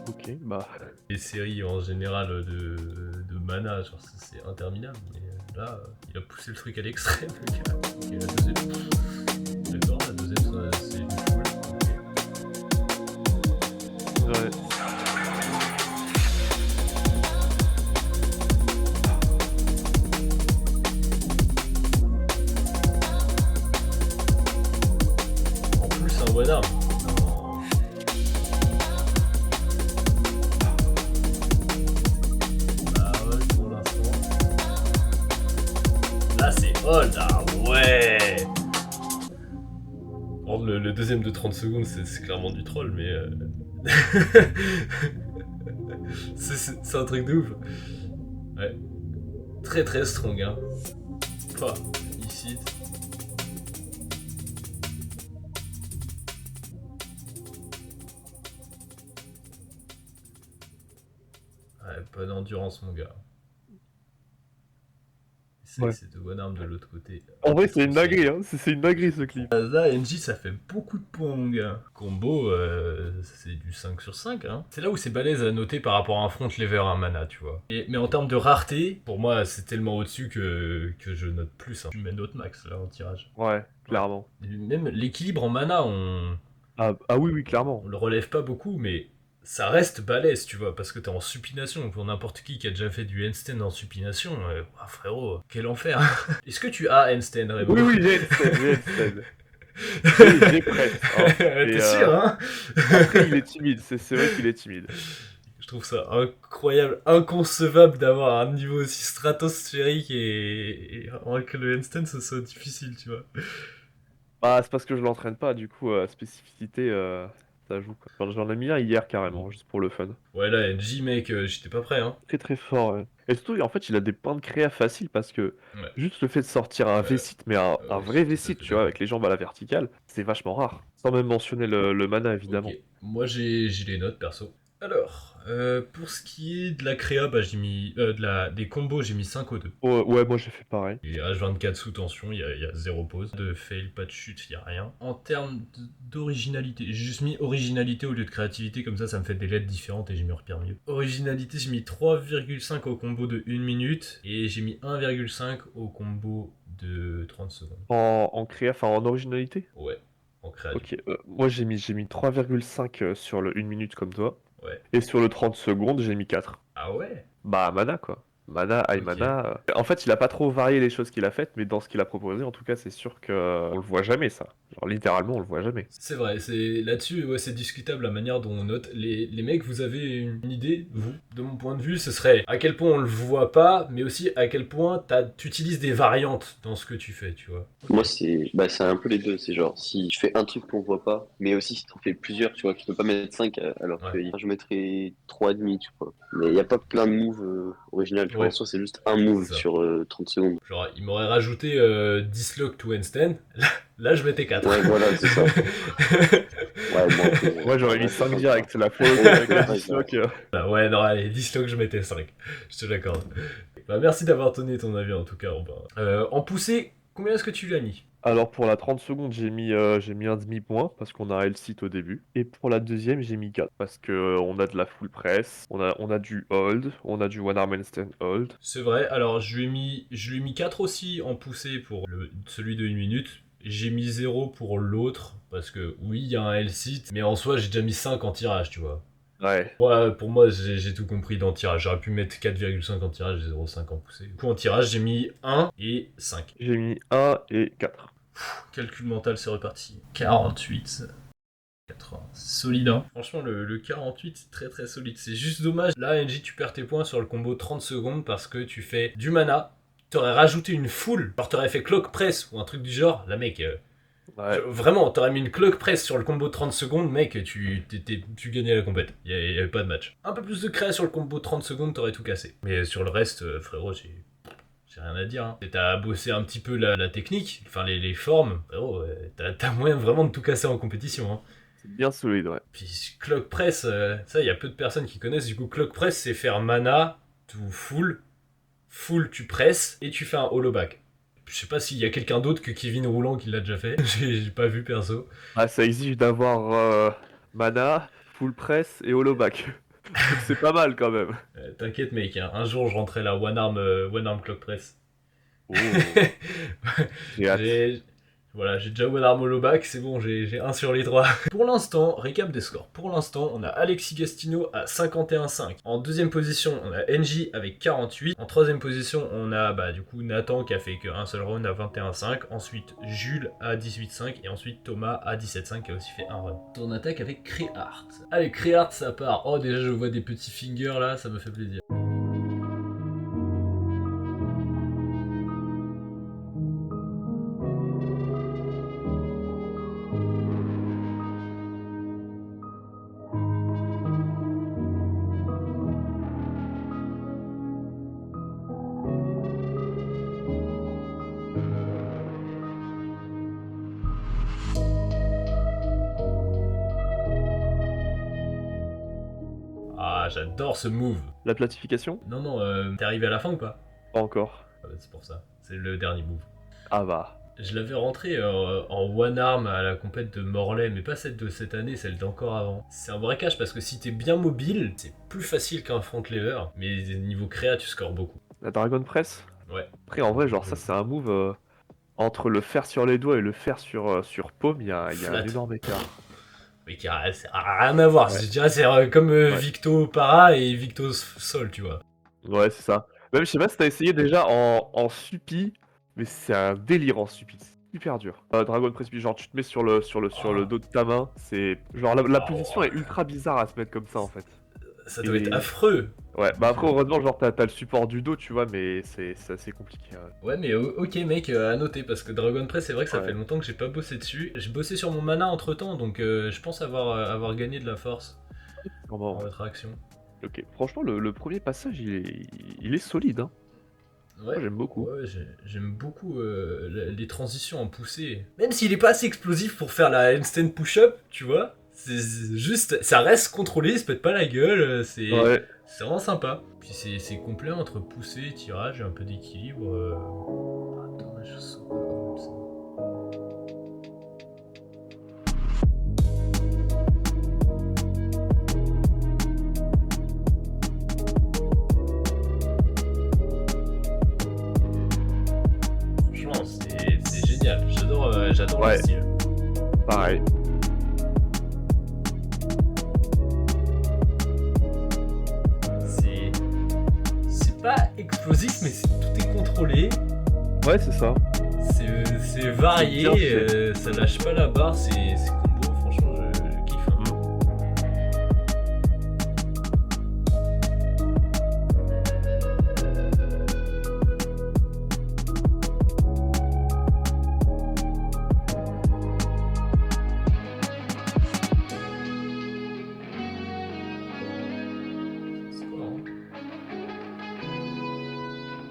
Ok, bah. les séries en général de mana, genre c'est interminable. Mais là, il a poussé le truc à l'extrême, le gars. Ok, la deuxième. D'accord, la deuxième, c'est une foule. Ok. Ouais. En plus, un one arm. Non. Bah ouais, pour l'instant. Là, c'est hold. Ah ouais. Or, le deuxième de 30 secondes, c'est clairement du troll, mais. C'est un truc de ouf. Ouais. Très très strong, hein. Pas ici. Ouais, Pas d'endurance, mon gars. C'est Ouais. que c'est de bonne arme de l'autre côté. En vrai, c'est une dinguerie, hein. C'est une dinguerie ce clip. Là, NJ, ça fait beaucoup de points, mon gars. Combo, c'est du 5 sur 5. Hein. C'est là où c'est balèze à noter par rapport à un front lever, un mana, tu vois. Mais en termes de rareté, pour moi, c'est tellement au-dessus que je note plus. Hein. Je mets note max, là, en tirage. Ouais, clairement. Et même l'équilibre en mana, Ah oui, oui, clairement. on le relève pas beaucoup, mais ça reste balèze, tu vois, parce que t'es en supination. Pour n'importe qui a déjà fait du handstand en supination, frérot, quel enfer. Est-ce que tu as handstand, Rainbow? Oui, oui, j'ai Handstand. J'ai presque. Hein. T'es Et, sûr, hein? Après, il est timide. C'est vrai qu'il est timide. Je trouve ça incroyable, inconcevable d'avoir un niveau aussi stratosphérique et que le handstand ce soit difficile, tu vois. Bah, c'est parce que je l'entraîne pas, du coup, spécificité, ça joue, quoi. Enfin, j'en ai mis un hier carrément, juste pour le fun. Ouais, là, NJ, mec, j'étais pas prêt, hein. Très très fort, ouais. Et surtout, en fait, il a des points de créa faciles parce que Ouais. juste le fait de sortir un V-sit, mais un je vrai suis tout à V-sit, fait tu vois, d'accord. avec les jambes à la verticale, c'est vachement rare. Sans même mentionner le mana, évidemment. Ok, moi j'ai les notes perso. Alors, pour ce qui est de la créa, bah, j'ai mis des combos, j'ai mis 5 au 2. Ouais, moi j'ai fait pareil. Et H24 sous tension, il y a zéro pause. De fail, pas de chute, il y a rien. En termes d'originalité, j'ai juste mis originalité au lieu de créativité, comme ça me fait des lettres différentes et je m'y repère mieux. Originalité, j'ai mis 3,5 au combo de 1 minute et j'ai mis 1,5 au combo de 30 secondes. En créa, enfin en originalité? Ouais, en créa. Ok, moi j'ai mis 3,5 sur le 1 minute comme toi. Ouais. Et sur le 30 secondes, j'ai mis 4. Ah ouais? Bah, mana quoi. Mana, high Ok. mana. En fait, il a pas trop varié les choses qu'il a faites, mais dans ce qu'il a proposé, en tout cas, c'est sûr que on le voit jamais, ça. Genre, littéralement, on le voit jamais. C'est vrai, c'est là-dessus, ouais, c'est discutable la manière dont on note. Les mecs, vous avez une idée, vous? De mon point de vue, ce serait à quel point on le voit pas, mais aussi à quel point tu utilises des variantes dans ce que tu fais, tu vois. Moi, c'est un peu les deux. C'est genre, si je fais un truc qu'on voit pas, mais aussi si t'en fais plusieurs, tu vois, tu peux pas mettre 5 alors que Ouais. je mettrais 3,5, tu vois. Mais il n'y a pas plein de moves originales, tu vois. Ouais. En soi, c'est juste un move C'est ça. sur 30 secondes. Genre, il m'aurait rajouté Dislock to handstand, là je mettais 4. Ouais, voilà, c'est ça. Ouais, bon, après, Moi, j'aurais mis c'est 5 sympa. direct, la fois Ouais, avec la ouais, dislock. Bah ouais, non, allez, Dislock, je mettais 5. Je te l'accorde. Bah, merci d'avoir donné ton avis en tout cas, Robin. En poussée, combien est-ce que tu l'as mis? Alors, pour la 30 secondes, j'ai mis un demi-point, parce qu'on a un L-sit au début. Et pour la deuxième, j'ai mis 4, parce que on a de la full press, on a du hold, on a du one arm handstand hold. C'est vrai, alors je lui ai mis 4 aussi en poussée pour celui de 1 minute. J'ai mis 0 pour l'autre, parce que oui, il y a un L-sit, mais en soi, j'ai déjà mis 5 en tirage, tu vois. Ouais. Ouais, pour moi, j'ai tout compris dans le tirage. J'aurais pu mettre 4,5 en tirage et 0,5 en poussée. Du coup, en tirage, j'ai mis 1 et 5. J'ai mis 1 et 4. Calcul mental, c'est reparti. 48. 80. C'est solide, hein. Franchement, le 48, c'est très très solide. C'est juste dommage. Là, NJ, tu perds tes points sur le combo 30 secondes parce que tu fais du mana. T'aurais rajouté une full. Alors, t'aurais fait clock press ou un truc du genre. Là, mec, Ouais. vraiment, t'aurais mis une clock press sur le combo 30 secondes, mec, tu gagnais la compète. Il y avait pas de match. Un peu plus de créa sur le combo 30 secondes, t'aurais tout cassé. Mais sur le reste, frérot, j'ai rien à dire. Hein. T'as bossé un petit peu la technique, enfin les formes. Frérot, t'as moyen vraiment de tout casser en compétition. Hein. C'est bien solide, ouais. Puis clock press, ça, il y a peu de personnes qui connaissent. Du coup, clock press, c'est faire mana, tout full, tu presses et tu fais un hollow back. Je sais pas s'il y a quelqu'un d'autre que Kevin Roulant qui l'a déjà fait. J'ai pas vu perso. Ah, ça exige d'avoir mana, full press et hollow back. Donc c'est pas mal quand même. T'inquiète, mec, hein, un jour je rentrerai la one arm clock press. Oh, j'ai hâte. Voilà, j'ai déjà one arm hollow back, c'est bon, j'ai 1 sur les 3. Pour l'instant, récap des scores. Pour l'instant, on a Alexis Gastino à 51,5. En deuxième position, on a NJ avec 48. En troisième position, on a du coup Nathan qui a fait qu'un seul round à 21,5. Ensuite, Jules à 18,5. Et ensuite, Thomas à 17,5 qui a aussi fait un round. On attaque avec Créart. Allez, Créart, ça part. Oh, déjà, je vois des petits fingers là, ça me fait plaisir. j'adore ce move. La platification? Non, t'es arrivé à la fin ou pas? Pas encore. Ah bah, c'est pour ça, c'est le dernier move. Ah bah. Je l'avais rentré en one arm à la compète de Morlaix, mais pas celle de cette année, celle d'encore avant. C'est un vrai cache parce que si t'es bien mobile, c'est plus facile qu'un front lever, mais niveau créa, tu scores beaucoup. La Dragon Press? Ouais. Après, en vrai, genre, ça, c'est un move. Entre le faire sur les doigts et le faire sur paume, il y a un Flat. énorme écart. Mais qui a rien à voir, Ouais. je dirais c'est comme Ouais. Victo para et Victo sol, tu vois. Ouais, c'est ça. Même, je sais pas si t'as essayé déjà en suppi, mais c'est un délire en suppi. C'est super dur. Dragon Press, genre, tu te mets sur le dos de ta main. C'est. Genre, la position est ultra bizarre à se mettre comme ça, en fait. Ça doit Et- être affreux. Ouais, bah après, heureusement, genre, t'as le support du dos, tu vois, mais c'est assez compliqué. Ouais, mais ok, mec, à noter, parce que Dragon Press, c'est vrai que ça Ouais. fait longtemps que j'ai pas bossé dessus. J'ai bossé sur mon mana entre temps, donc je pense avoir gagné de la force Vraiment. dans votre action. Ok, franchement, le premier passage, il est solide, hein. Ouais, Moi, j'aime beaucoup. ouais, j'aime beaucoup les transitions en poussée. Même s'il est pas assez explosif pour faire la handstand push-up, tu vois, c'est juste, ça reste contrôlé, il se pète pas la gueule, c'est Ouais. vraiment sympa. Puis c'est complet entre poussée, tirage et un peu d'équilibre. Attends, je sens pas comme ça. Franchement, c'est génial. J'adore Ouais. le style. Pareil. C'est pas explosif, mais tout est contrôlé. Ouais, c'est ça. C'est varié, C'est bien fait. ça lâche pas la barre, c'est combo, franchement je kiffe. Hein. Ça score, hein.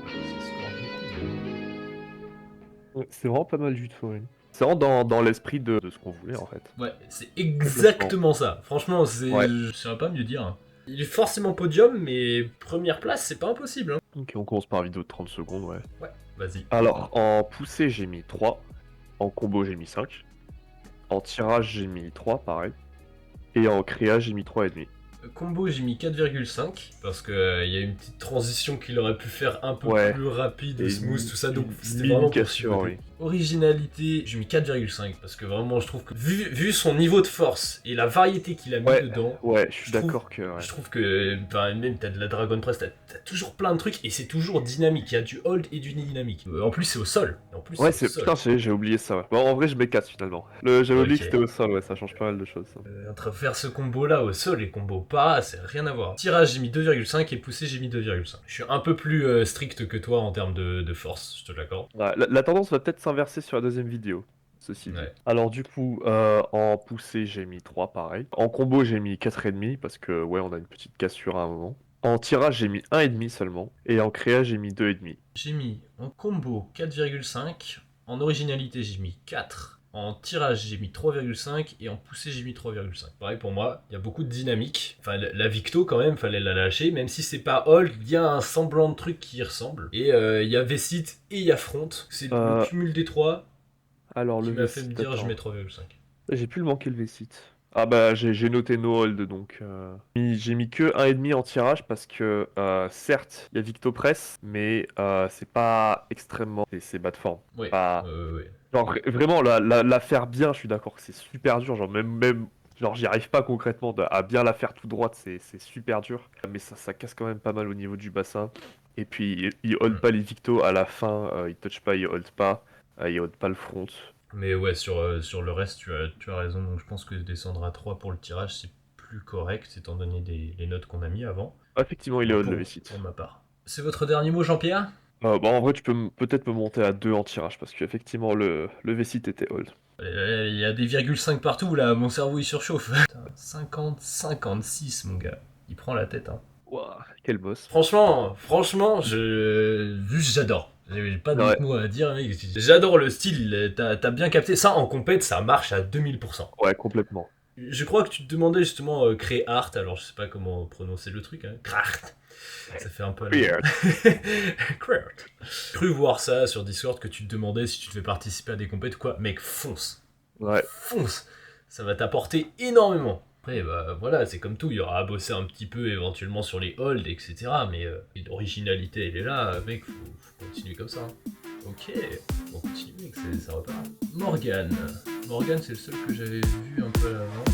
Ça score beaucoup. Ouais, c'est vraiment pas mal du tout. Ouais. C'est vraiment dans l'esprit de ce qu'on voulait en fait. Ouais, c'est exactement ça. Franchement, Ouais. je saurais pas mieux dire. Hein. Il est forcément podium, mais première place, c'est pas impossible. Hein. Ok, on commence par une vidéo de 30 secondes, ouais. Ouais, vas-y. Alors, en poussée, j'ai mis 3. En combo, j'ai mis 5. En tirage, j'ai mis 3, pareil. Et en créa, j'ai mis 3,5. Combo, j'ai mis 4,5 parce que y a une petite transition qu'il aurait pu faire un peu Ouais. plus rapide, Et smooth, tout ça. Donc une c'était vraiment pour mini-cassure, supporter. oui. Originalité, j'ai mis 4,5 parce que vraiment, je trouve que vu son niveau de force et la variété qu'il a mis Ouais. dedans, Ouais, je suis Je trouve- d'accord que. Ouais. je trouve que même t'as de la Dragon Press, t'as toujours plein de trucs et c'est toujours dynamique. Il y a du hold et du dynamique. En plus, c'est au sol. En plus, Ouais, c'est au c'est. sol. Putain, j'ai oublié ça. Ouais. Bon, en vrai, je mets 4 finalement. J'avais oublié Ok. que c'était au sol, ouais, ça change pas mal de choses. Ça. Entre faire ce combo là au sol et combo para, c'est rien à voir. Tirage, j'ai mis 2,5 et poussée, j'ai mis 2,5. Je suis un peu plus strict que toi en termes de force, je te l'accorde. Ouais, la tendance va peut-être s'inverser sur la deuxième vidéo. Ceci dit. Ouais. Alors du coup, en poussée, j'ai mis 3, pareil. En combo, j'ai mis 4,5 parce que ouais, on a une petite cassure à un moment. En tirage, j'ai mis 1,5 seulement. Et en créa, j'ai mis 2,5. J'ai mis en combo 4,5, en originalité j'ai mis 4, en tirage j'ai mis 3,5 et en poussée j'ai mis 3,5. Pareil pour moi, il y a beaucoup de dynamique. Enfin la Victo quand même, fallait la lâcher, même si c'est pas hold, il y a un semblant de truc qui y ressemble. Et il y a V-Sit et il y a Front. C'est le cumul des trois Alors qui le m'a fait V-sit, me dire je attends. mets 3,5. J'ai pu le manquer le V-sit. Ah bah j'ai noté no hold donc j'ai mis que 1,5 en tirage parce que certes il y a Victopress mais c'est pas extrêmement c'est bas de forme. Ouais, Pas- ouais. Genre vraiment la faire bien je suis d'accord que c'est super dur genre même genre j'y arrive pas concrètement à bien la faire tout droite c'est super dur mais ça casse quand même pas mal au niveau du bassin et puis il hold pas les Victos à la fin il touch pas il hold pas il hold pas le front. Mais ouais, sur le reste, tu as raison. Donc je pense que descendre à 3 pour le tirage, c'est plus correct, étant donné les notes qu'on a mis avant. Effectivement il est hold Pour- le V-sit. Pour ma part. C'est votre dernier mot, Jean-Pierre? Bon, en vrai, tu peux peut-être me monter à 2 en tirage parce qu'effectivement, le V-sit était hold. Il y a des 0,5 partout là, mon cerveau il surchauffe. Putain, 50, 56 mon gars. Il prend la tête hein. Ouah, quel boss. Franchement, juste j'adore. J'ai pas d'autres Ouais. mots à dire mec. J'adore le style, t'as bien capté. Ça en compète, ça marche à 2000%. Ouais, complètement. Je crois que tu te demandais justement créer art, alors je sais pas comment prononcer le truc, hein. Kracht. Ça fait un peu... Weird. Kracht. Cru voir ça sur Discord que tu te demandais si tu devais participer à des compètes ou quoi. Mec, fonce. Ouais. Fonce. Ça va t'apporter énormément. Après, bah voilà, c'est comme tout, il y aura à bosser un petit peu éventuellement sur les holds, etc. Mais l'originalité, elle est là, mec, faut continuer comme ça. Hein. Ok, on continue, mec, ça repart. Morgane. Morgane, c'est le seul que j'avais vu un peu à l'avance.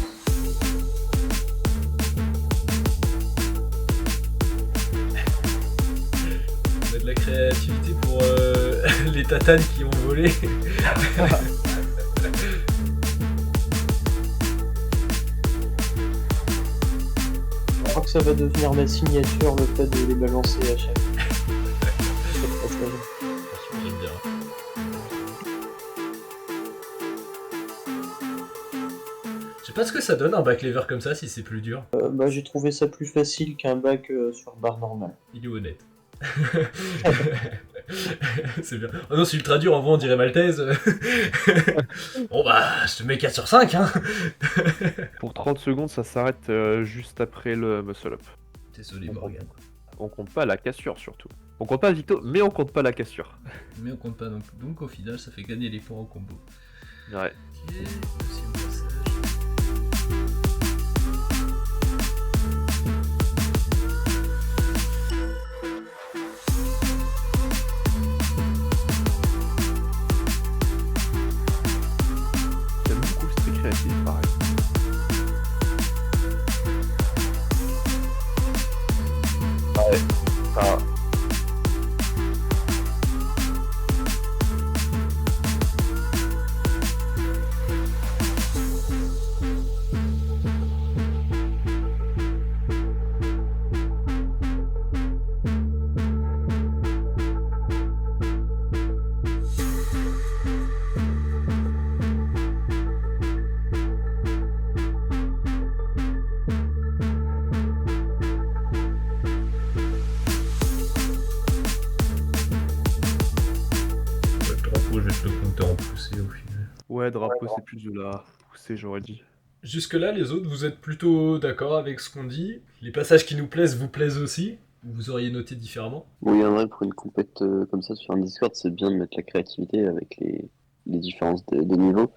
On a de la créativité pour les tatanes qui ont volé. Je crois que ça va devenir ma signature, le fait de les balancer à chaque passage. Franchement, j'aime bien. Je sais pas ce que ça donne un back lever comme ça si c'est plus dur. Bah, j'ai trouvé ça plus facile qu'un bac sur barre normale. Il est honnête. C'est bien. Oh non, c'est ultra dur, en vrai on dirait maltaise. Bon bah, je te mets 4 sur 5 hein. Pour 30 secondes, ça s'arrête juste après le muscle up. T'es solide Morgane. On compte pas la cassure surtout. On compte pas le Vito, mais on compte pas la cassure. Mais on compte pas donc au final ça fait gagner les points au combo. Ouais. Ok, deuxième passage. J'aime beaucoup le street créatif, pareil. Ouais, ça. Le drapeau, je vais te le compter en poussée au final. Ouais, drapeau, c'est plus de la poussée, j'aurais dit. Jusque-là, les autres, vous êtes plutôt d'accord avec ce qu'on dit? Les passages qui nous plaisent vous plaisent aussi? Ou vous auriez noté différemment? Oui, en vrai, pour une compète comme ça sur un Discord, c'est bien de mettre la créativité avec les différences de niveau.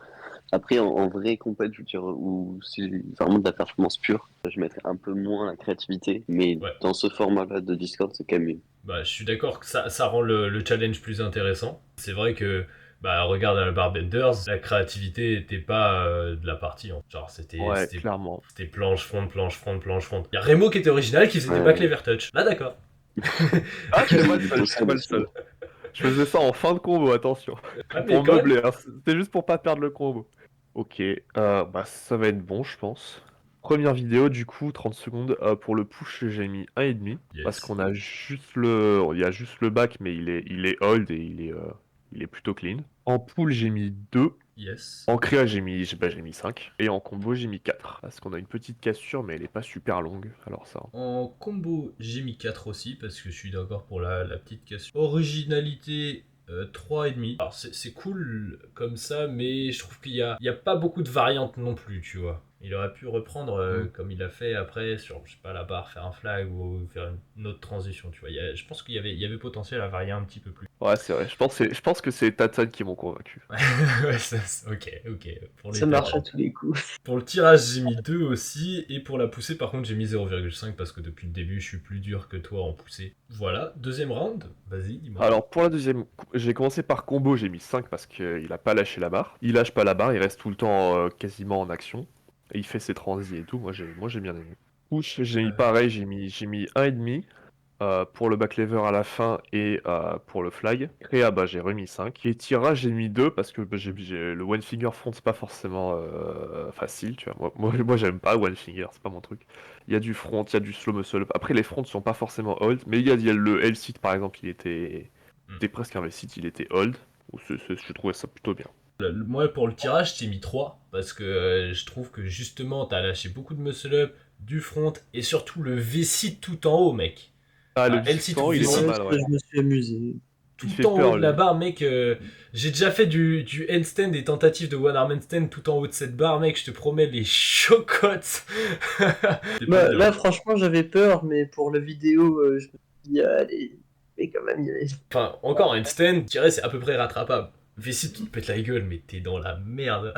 Après, en vraie compète, je veux dire, où c'est vraiment de la performance pure, je mettrais un peu moins la créativité. Mais Ouais. dans ce format-là de Discord, c'est quand même mieux. Bah, je suis d'accord que ça rend le challenge plus intéressant. C'est vrai que, bah, regarde à la Barbenders, la créativité était pas de la partie. Hein. Genre, Ouais, c'était clairement. planche, front, planche, front, planche, front. Il y a Remo qui était original qui faisait des Ouais. back lever touch. Là, d'accord. Ah, c'est pas le seul, c'est pas le seul. Je faisais ça en fin de combo, attention. Ah, mais Pour quand même. meubler, hein. C'était juste pour pas perdre le combo. Ok, bah ça va être bon, je pense. Première vidéo, du coup, 30 secondes. Pour le push, j'ai mis 1,5. Yes. Parce qu'on a juste il y a juste le back, mais il est hold et il est plutôt clean. En pull, j'ai mis 2. Yes. En créa, j'ai mis 5. Et en combo, j'ai mis 4. Parce qu'on a une petite cassure, mais elle est pas super longue. Alors ça. En combo, j'ai mis 4 aussi, parce que je suis d'accord pour la petite question. Originalité, 3,5. Alors c'est cool comme ça, mais je trouve qu'il y a pas beaucoup de variantes non plus, tu vois. Il aurait pu reprendre, comme il a fait après, sur, je sais pas, la barre, faire un flag ou faire une autre transition, tu vois. Je pense qu'il y avait potentiel à varier un petit peu plus. Ouais, c'est vrai. Je pense que c'est Tatsan qui m'ont convaincu. Ouais, ok. Pour les Ça marche talents. à tous les coups. Pour le tirage, j'ai mis 2 aussi. Et pour la poussée, par contre, j'ai mis 0,5 parce que depuis le début, je suis plus dur que toi en poussée. Voilà, deuxième round. Vas-y, dis-moi. Alors pour la deuxième, j'ai commencé par combo, j'ai mis 5 parce qu'il a pas lâché la barre. Il lâche pas la barre, il reste tout le temps quasiment en action. Et il fait ses transis et tout, moi j'ai bien aimé. Push, j'ai mis pareil, j'ai mis 1,5 pour le back lever à la fin et pour le flag. Créa, bah j'ai remis 5. Et tirage, j'ai mis 2 parce que bah, le one finger front, c'est pas forcément facile, tu vois. Moi j'aime pas one finger, c'est pas mon truc. Il y a du front, il y a du slow muscle up. Après les fronts sont pas forcément hold, mais il y a le L-sit par exemple, c'était presque un L-sit, il était hold. Je trouvais ça plutôt bien. Moi, pour le tirage, j'ai mis 3 parce que je trouve que justement, t'as lâché beaucoup de muscle up, du front et surtout le V-sit tout en haut, mec. Ah, le L-sit V-sit, ou il est V-sit. pas mal, ouais. Je me suis amusé. Il tout fait en peur, haut de la lui. barre, mec. J'ai déjà fait du handstand, des tentatives de one arm handstand tout en haut de cette barre, mec. Je te promets, les chocottes. C'est pas bien. Là, franchement, j'avais peur, mais pour la vidéo, je me suis dit, allez, mais quand même, Enfin, encore un handstand, je dirais, c'est à peu près rattrapable. Vessi, tu te pètes la gueule, mais t'es dans la merde.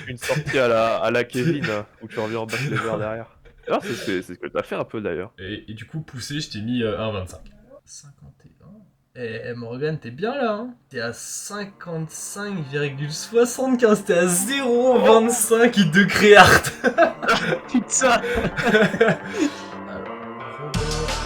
Une sortie à la Kevin, hein, où tu reviens en bas de lever derrière. Alors, c'est ce que t'as fait un peu d'ailleurs. Et du coup, poussé, je t'ai mis 1,25. 51. Eh, Morgan, t'es bien là, hein? T'es à 55,75. T'es à 0,25 de Créart. putain. Alors, Robert.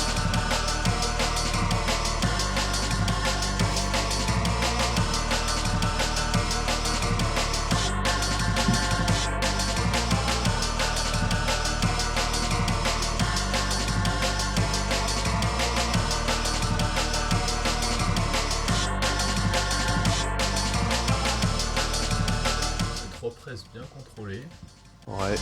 Trois presses bien contrôlées. Ouais.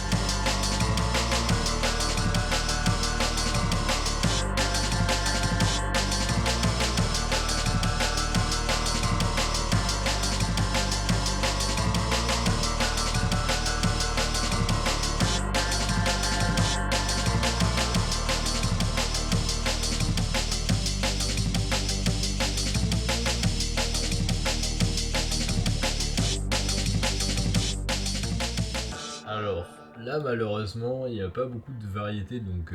Alors, là, malheureusement, il n'y a pas beaucoup de variété, donc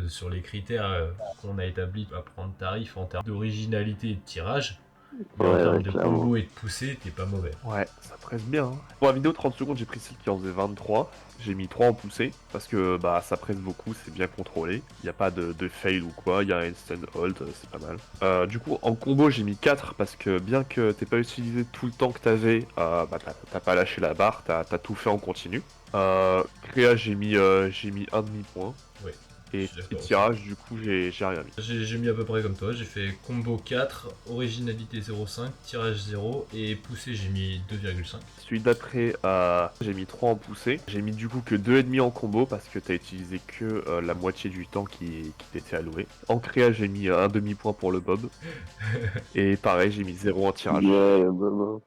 sur les critères qu'on a établis pour prendre tarif en termes d'originalité et de tirage, mais en Ouais, termes ouais, de clairement. combo et de poussée, t'es pas mauvais. Ouais, ça presse bien. Hein. Pour la vidéo 30 secondes, j'ai pris celle qui en faisait 23. J'ai mis 3 en poussée parce que bah ça presse beaucoup, c'est bien contrôlé. Il n'y a pas de fail ou quoi, il y a un instant hold, c'est pas mal. Du coup, en combo, j'ai mis 4 parce que bien que t'aies pas utilisé tout le temps que t'avais, bah t'as pas lâché la barre, t'as tout fait en continu. Créa, j'ai mis 1,5 point. Ouais. Et, Je suis d'accord tirage, du coup, j'ai rien mis. J'ai mis à peu près comme toi, j'ai fait combo 4, originalité 0,5, tirage 0 et poussée j'ai mis 2,5. Celui d'après, j'ai mis 3 en poussée. J'ai mis du coup que 2,5 en combo parce que t'as utilisé que la moitié du temps qui t'était alloué. En créa, j'ai mis un demi-point pour le bob. Et pareil, j'ai mis 0 en tirage. Ouais, bah.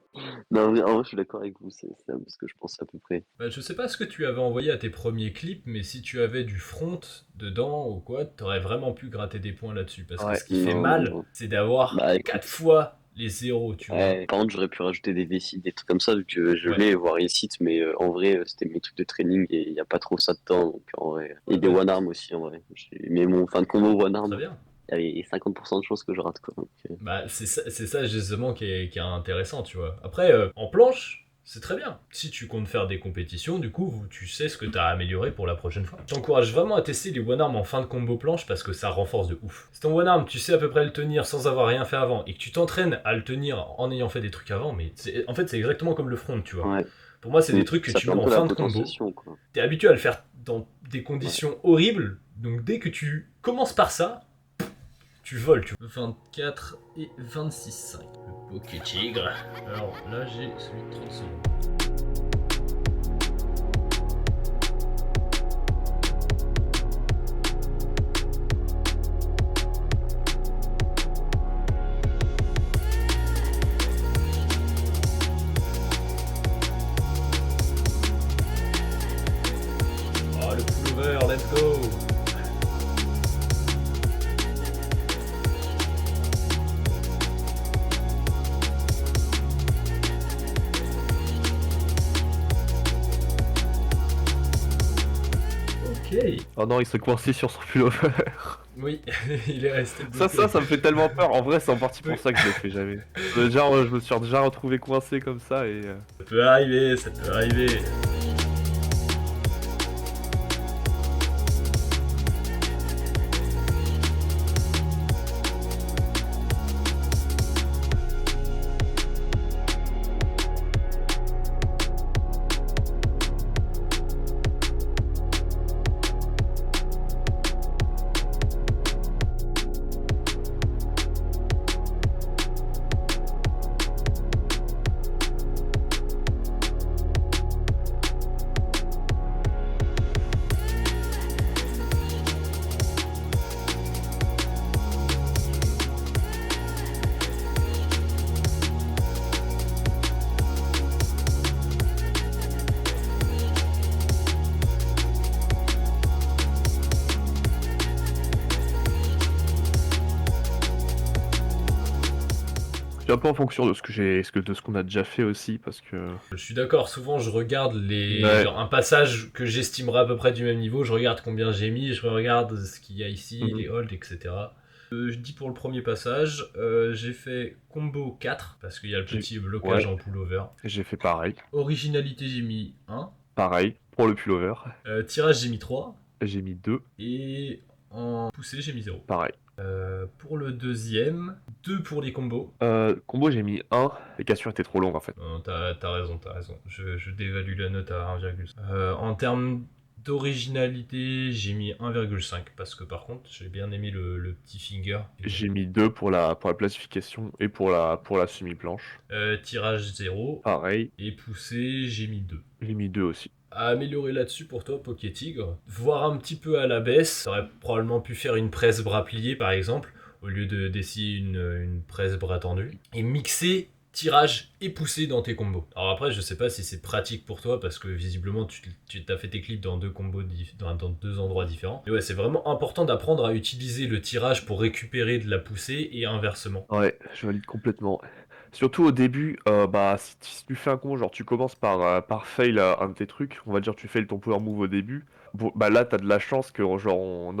Non, mais en vrai, je suis d'accord avec vous, c'est un peu ce que je pensais à peu près. Bah, je sais pas ce que tu avais envoyé à tes premiers clips, mais si tu avais du front dedans ou quoi, t'aurais vraiment pu gratter des points là-dessus. Parce Ouais, que ce qui fait non, mal, non. c'est d'avoir Bah, écoute. 4 fois les zéros, tu vois. Ouais, par contre, j'aurais pu rajouter des V6, des trucs comme ça, vu que je Ouais. voulais voir les sites, mais en vrai, c'était mes trucs de training et il n'y a pas trop ça dedans, donc en vrai. Et des Ouais. one arm aussi, en vrai. Mais mon fin de combo one Très arm, bien. il y avait 50% de chances que je rate, quoi. Donc, Bah, c'est ça justement qui est intéressant, tu vois. Après, en planche, c'est très bien. Si tu comptes faire des compétitions, du coup, tu sais ce que tu as amélioré pour la prochaine fois. Je t'encourage vraiment à tester les one arm en fin de combo planche parce que ça renforce de ouf. Si ton one arm, tu sais à peu près le tenir sans avoir rien fait avant et que tu t'entraînes à le tenir en ayant fait des trucs avant, mais en fait, c'est exactement comme le front, tu vois. ouais. Pour moi, c'est des trucs que Ça tu fait mets un en peu la fin de combo. potentiation, quoi. T'es habitué à le faire dans des conditions horribles, donc dès que tu commences par ça, tu voles, tu vois. 24 et 26,5. Le Poké Tigre. Alors là, j'ai celui de 30 secondes. Oh, le pullover, let's go! Ok. Oh non, il se coincé sur son pullover. Oui, il est resté bloqué. ça me fait tellement peur. En vrai, c'est en partie pour ça que je le fais jamais. Genre, je me suis déjà retrouvé coincé comme ça et. Ça peut arriver, ça peut arriver. peu en fonction de de ce qu'on a déjà fait aussi, parce que Je suis d'accord, souvent je regarde Ouais. genre un passage que j'estimerais à peu près du même niveau, je regarde combien j'ai mis, je regarde ce qu'il y a ici, Mhm. les holds, etc. Je dis pour le premier passage, j'ai fait combo 4, parce qu'il y a le J'ai- petit blocage ouais. en pullover. J'ai fait pareil. Originalité, j'ai mis 1. Pareil pour le pullover. Tirage, j'ai mis 3. J'ai mis 2. Et en poussée, j'ai mis 0. Pareil. Pour le deuxième, 2 pour les combos. Combo, j'ai mis 1. Les questions étaient trop longues en fait. Non, t'as raison. Je dévalue la note à 1,5. En termes d'originalité, j'ai mis 1,5 parce que par contre, j'ai bien aimé le petit finger. J'ai mis 2 pour la classification et pour la semi-planche. Tirage 0. Pareil. Et poussée, j'ai mis 2. J'ai mis 2 aussi. À améliorer là-dessus pour toi, Poké Tigre, voir un petit peu à la baisse. T'aurais probablement pu faire une presse bras plié par exemple, au lieu d'essayer une presse bras tendu. Et mixer tirage et poussée dans tes combos. Alors après, je sais pas si c'est pratique pour toi, parce que visiblement tu t'as fait tes clips dans deux combos, dans deux endroits différents. Mais ouais, c'est vraiment important d'apprendre à utiliser le tirage pour récupérer de la poussée et inversement. Ouais, je valide complètement. Surtout au début, si tu fais un con, genre tu commences par fail un de tes trucs, on va dire tu fail ton power move au début, bon, bah là t'as de la chance que genre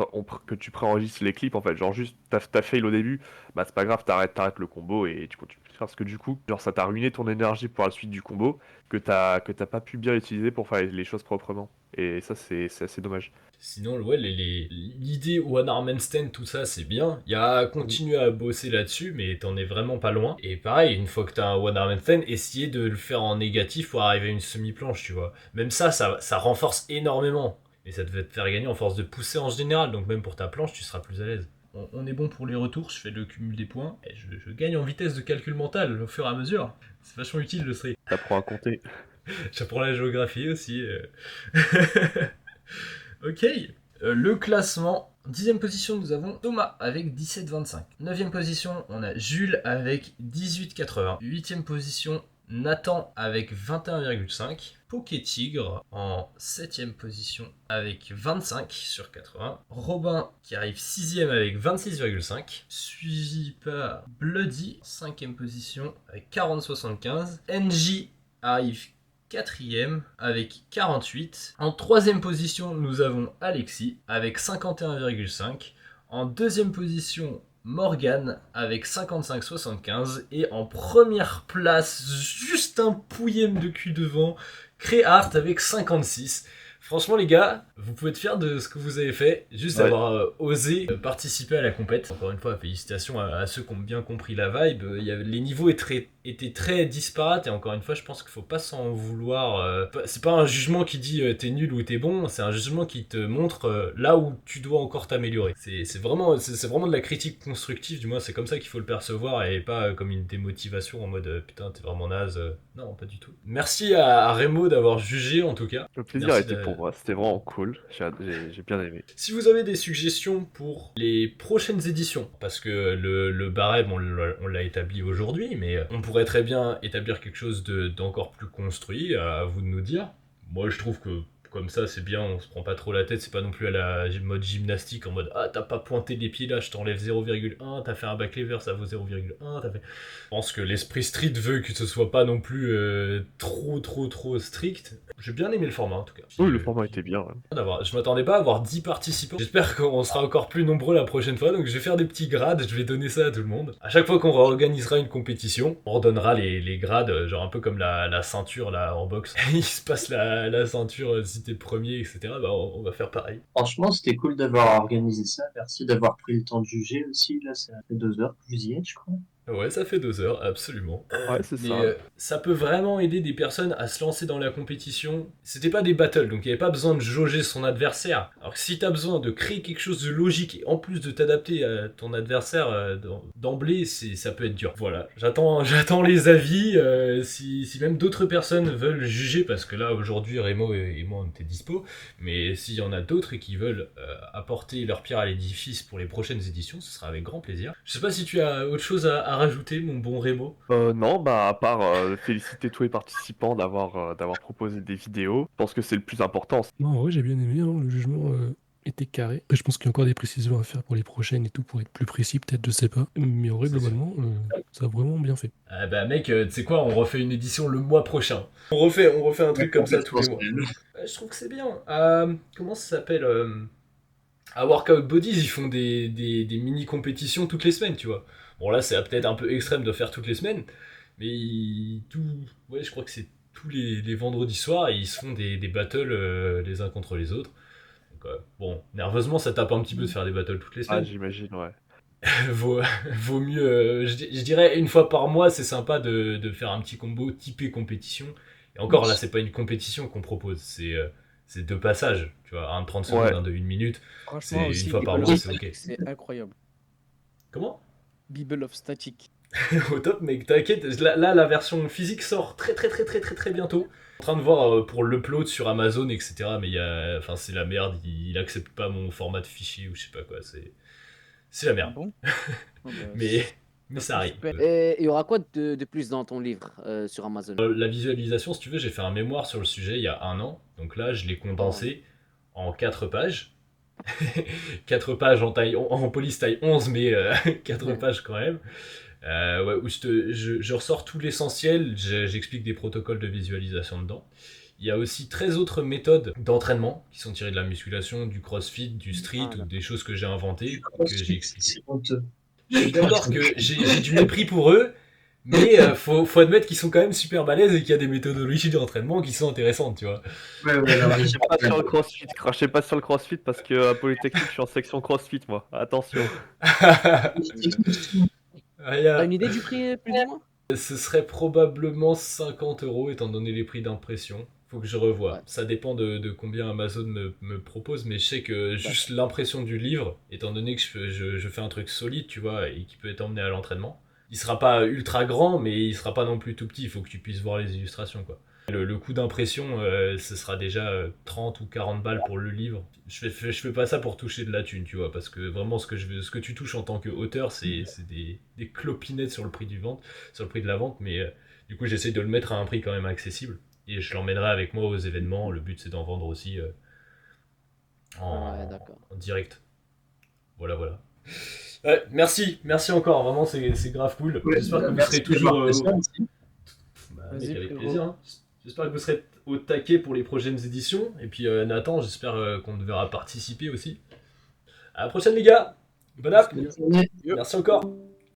que tu préenregistres les clips en fait, genre juste t'as fail au début, bah c'est pas grave, t'arrêtes le combo et tu continues de faire, parce que du coup, genre ça t'a ruiné ton énergie pour la suite du combo, que t'as pas pu bien utiliser pour faire les choses proprement. Et ça c'est assez dommage. Sinon, ouais, l'idée One Arm Handstand, tout ça, c'est bien. Il y a à continuer à bosser là-dessus, mais t'en es vraiment pas loin. Et pareil, une fois que t'as un One Arm Handstand, essayer de le faire en négatif pour arriver à une semi-planche, tu vois. Même ça renforce énormément. Et ça devait te faire gagner en force de pousser en général. Donc même pour ta planche, tu seras plus à l'aise. On est bon pour les retours, je fais le cumul des points. Et je gagne en vitesse de calcul mental au fur et à mesure. C'est vachement utile le street. T'apprends à compter. J'apprends la géographie aussi. Ok, le classement. 10ème position, nous avons Thomas avec 17,25. 9ème position, on a Jules avec 18,80. 8ème position, Nathan avec 21,5. Poké Tigre en 7ème position avec 25 sur 80. Robin qui arrive 6ème avec 26,5. Suivi par Bloody, 5ème position avec 40,75. NJ arrive 4ème avec 48. En 3ème position, nous avons Alexis avec 51,5. En 2ème position, Morgan avec 55,75. Et en première place, juste un pouillème de cul devant, Créart avec 56. Franchement les gars, vous pouvez être fiers de ce que vous avez fait, juste Ouais. avoir osé participer à la compète. Encore une fois, félicitations à ceux qui ont bien compris la vibe. Les niveaux étaient très disparates, et encore une fois, je pense qu'il faut pas s'en vouloir. C'est pas un jugement qui dit t'es nul ou t'es bon, c'est un jugement qui te montre là où tu dois encore t'améliorer. C'est vraiment de la critique constructive, du moins c'est comme ça qu'il faut le percevoir, et pas comme une démotivation en mode putain t'es vraiment naze. Non, pas du tout. Merci à Remo d'avoir jugé en tout cas. Le plaisir Merci était pour moi, c'était vraiment cool. J'ai bien aimé. Si vous avez des suggestions pour les prochaines éditions, parce que le barème on l'a établi aujourd'hui, mais on pourrait très bien établir quelque chose d'encore plus construit, à vous de nous dire. Moi je trouve que comme ça c'est bien, on se prend pas trop la tête, c'est pas non plus à la mode gymnastique en mode ah t'as pas pointé les pieds là, je t'enlève 0,1, t'as fait un back lever, ça vaut 0,1, t'as fait... Je pense que l'esprit street veut que ce soit pas non plus trop strict. J'ai bien aimé le format en tout cas. Oui, le format était bien. Ouais. Je m'attendais pas à avoir 10 participants. J'espère qu'on sera encore plus nombreux la prochaine fois. Donc je vais faire des petits grades, je vais donner ça à tout le monde. À chaque fois qu'on réorganisera une compétition, on redonnera les grades, genre un peu comme la ceinture là en boxe. Il se passe la ceinture si t'es premier, etc. Bah on va faire pareil. Franchement, c'était cool d'avoir organisé ça. Merci d'avoir pris le temps de juger aussi. Là, ça fait 2 heures que vous y êtes, je crois. Ouais, ça fait 2 heures, absolument. Ouais, c'est Mais ça. ça peut vraiment aider des personnes à se lancer dans la compétition. C'était pas des battles, donc il n'y avait pas besoin de jauger son adversaire. Alors que si t'as besoin de créer quelque chose de logique et en plus de t'adapter à ton adversaire d'emblée, ça peut être dur. Voilà, j'attends les avis. Si même d'autres personnes veulent juger, parce que là aujourd'hui Remo et moi on était dispo, mais s'il y en a d'autres qui veulent apporter leur pierre à l'édifice pour les prochaines éditions, ce sera avec grand plaisir. Je sais pas si tu as autre chose à rajouter, mon bon Remo. Non, bah à part féliciter tous les participants d'avoir proposé des vidéos, je pense que c'est le plus important. Non, en vrai, j'ai bien aimé hein, le jugement. était carré. Après, je pense qu'il y a encore des précisions à faire pour les prochaines et tout, pour être plus précis, peut-être, je sais pas. Mais en vrai, C'est sûr. globalement, ça a vraiment bien fait. Ah bah mec, tu sais quoi, on refait une édition le mois prochain. On refait un truc comme ça tous les mois. Je trouve que c'est bien. Comment ça s'appelle à Workout Bodies, ils font des mini-compétitions toutes les semaines, tu vois. Bon là, c'est peut-être un peu extrême de faire toutes les semaines, mais ouais, je crois que c'est tous les vendredis soirs, et ils se font des battles les uns contre les autres. Donc, bon, nerveusement, ça tape un petit peu de faire des battles toutes les Ah, semaines. j'imagine, ouais. vaut mieux, je dirais une fois par mois, c'est sympa de faire un petit combo typé compétition. Et encore, là, c'est pas une compétition qu'on propose, c'est deux passages, tu vois, un de 30 secondes, Ouais. un de 1 minute. Franchement, C'est aussi, une fois par Bible mois, of c'est ok. Static, c'est incroyable. Comment? Bible of Static. Au top, mec, t'inquiète, là, la version physique sort très très très très très très bientôt. En train de voir pour l'upload sur Amazon, etc. Mais enfin, c'est la merde, il accepte pas mon format de fichier ou je sais pas quoi, c'est la Ah merde. bon? Oh, bah, Mais ça arrive. super. Et il y aura quoi de plus dans ton livre sur Amazon? La visualisation, si tu veux, j'ai fait un mémoire sur le sujet il y a 1 an. Donc là, je l'ai condensé en 4 pages. 4 pages en police taille 11, mais 4 pages quand même. Ouais, où je ressors tout l'essentiel, j'explique des protocoles de visualisation dedans. Il y a aussi 13 autres méthodes d'entraînement qui sont tirées de la musculation, du crossfit, du street ou des choses que j'ai inventées, que j'ai expliquées. C'est honteux. Je suis d'accord que j'ai du mépris pour eux, mais faut admettre qu'ils sont quand même super balèzes et qu'il y a des méthodologies d'entraînement qui sont intéressantes, tu vois. Ouais, non, Crachez pas sur le crossfit, crachez pas sur le crossfit parce que à Polytechnique, je suis en section crossfit, moi. Attention. T'as une idée du prix, plus ou moins? Ce serait probablement 50 € étant donné les prix d'impression. Faut que je revoie. Ouais. Ça dépend de combien Amazon me propose, mais je sais que juste l'impression du livre, étant donné que je fais un truc solide, tu vois, et qui peut être emmené à l'entraînement, il sera pas ultra grand, mais il sera pas non plus tout petit. Il faut que tu puisses voir les illustrations, quoi. Le coût d'impression, ce sera déjà 30 ou 40 balles pour le livre. Je fais pas ça pour toucher de la thune, tu vois, parce que vraiment ce que tu touches en tant qu'auteur, c'est des clopinettes sur le prix sur le prix de la vente, mais du coup j'essaie de le mettre à un prix quand même accessible, et je l'emmènerai avec moi aux événements. Le but c'est d'en vendre aussi Ouais, d'accord. en direct. Voilà. Merci encore, vraiment c'est grave cool. Ouais, J'espère que vous merci serez toujours... d'avoir fait ça aussi. Bah, Vas-y, mec, avec frérot. plaisir. Hein. J'espère que vous serez au taquet pour les prochaines éditions. Et puis Nathan, j'espère qu'on te verra participer aussi. À la prochaine les gars. Bonne app. Bonne journée. Merci encore.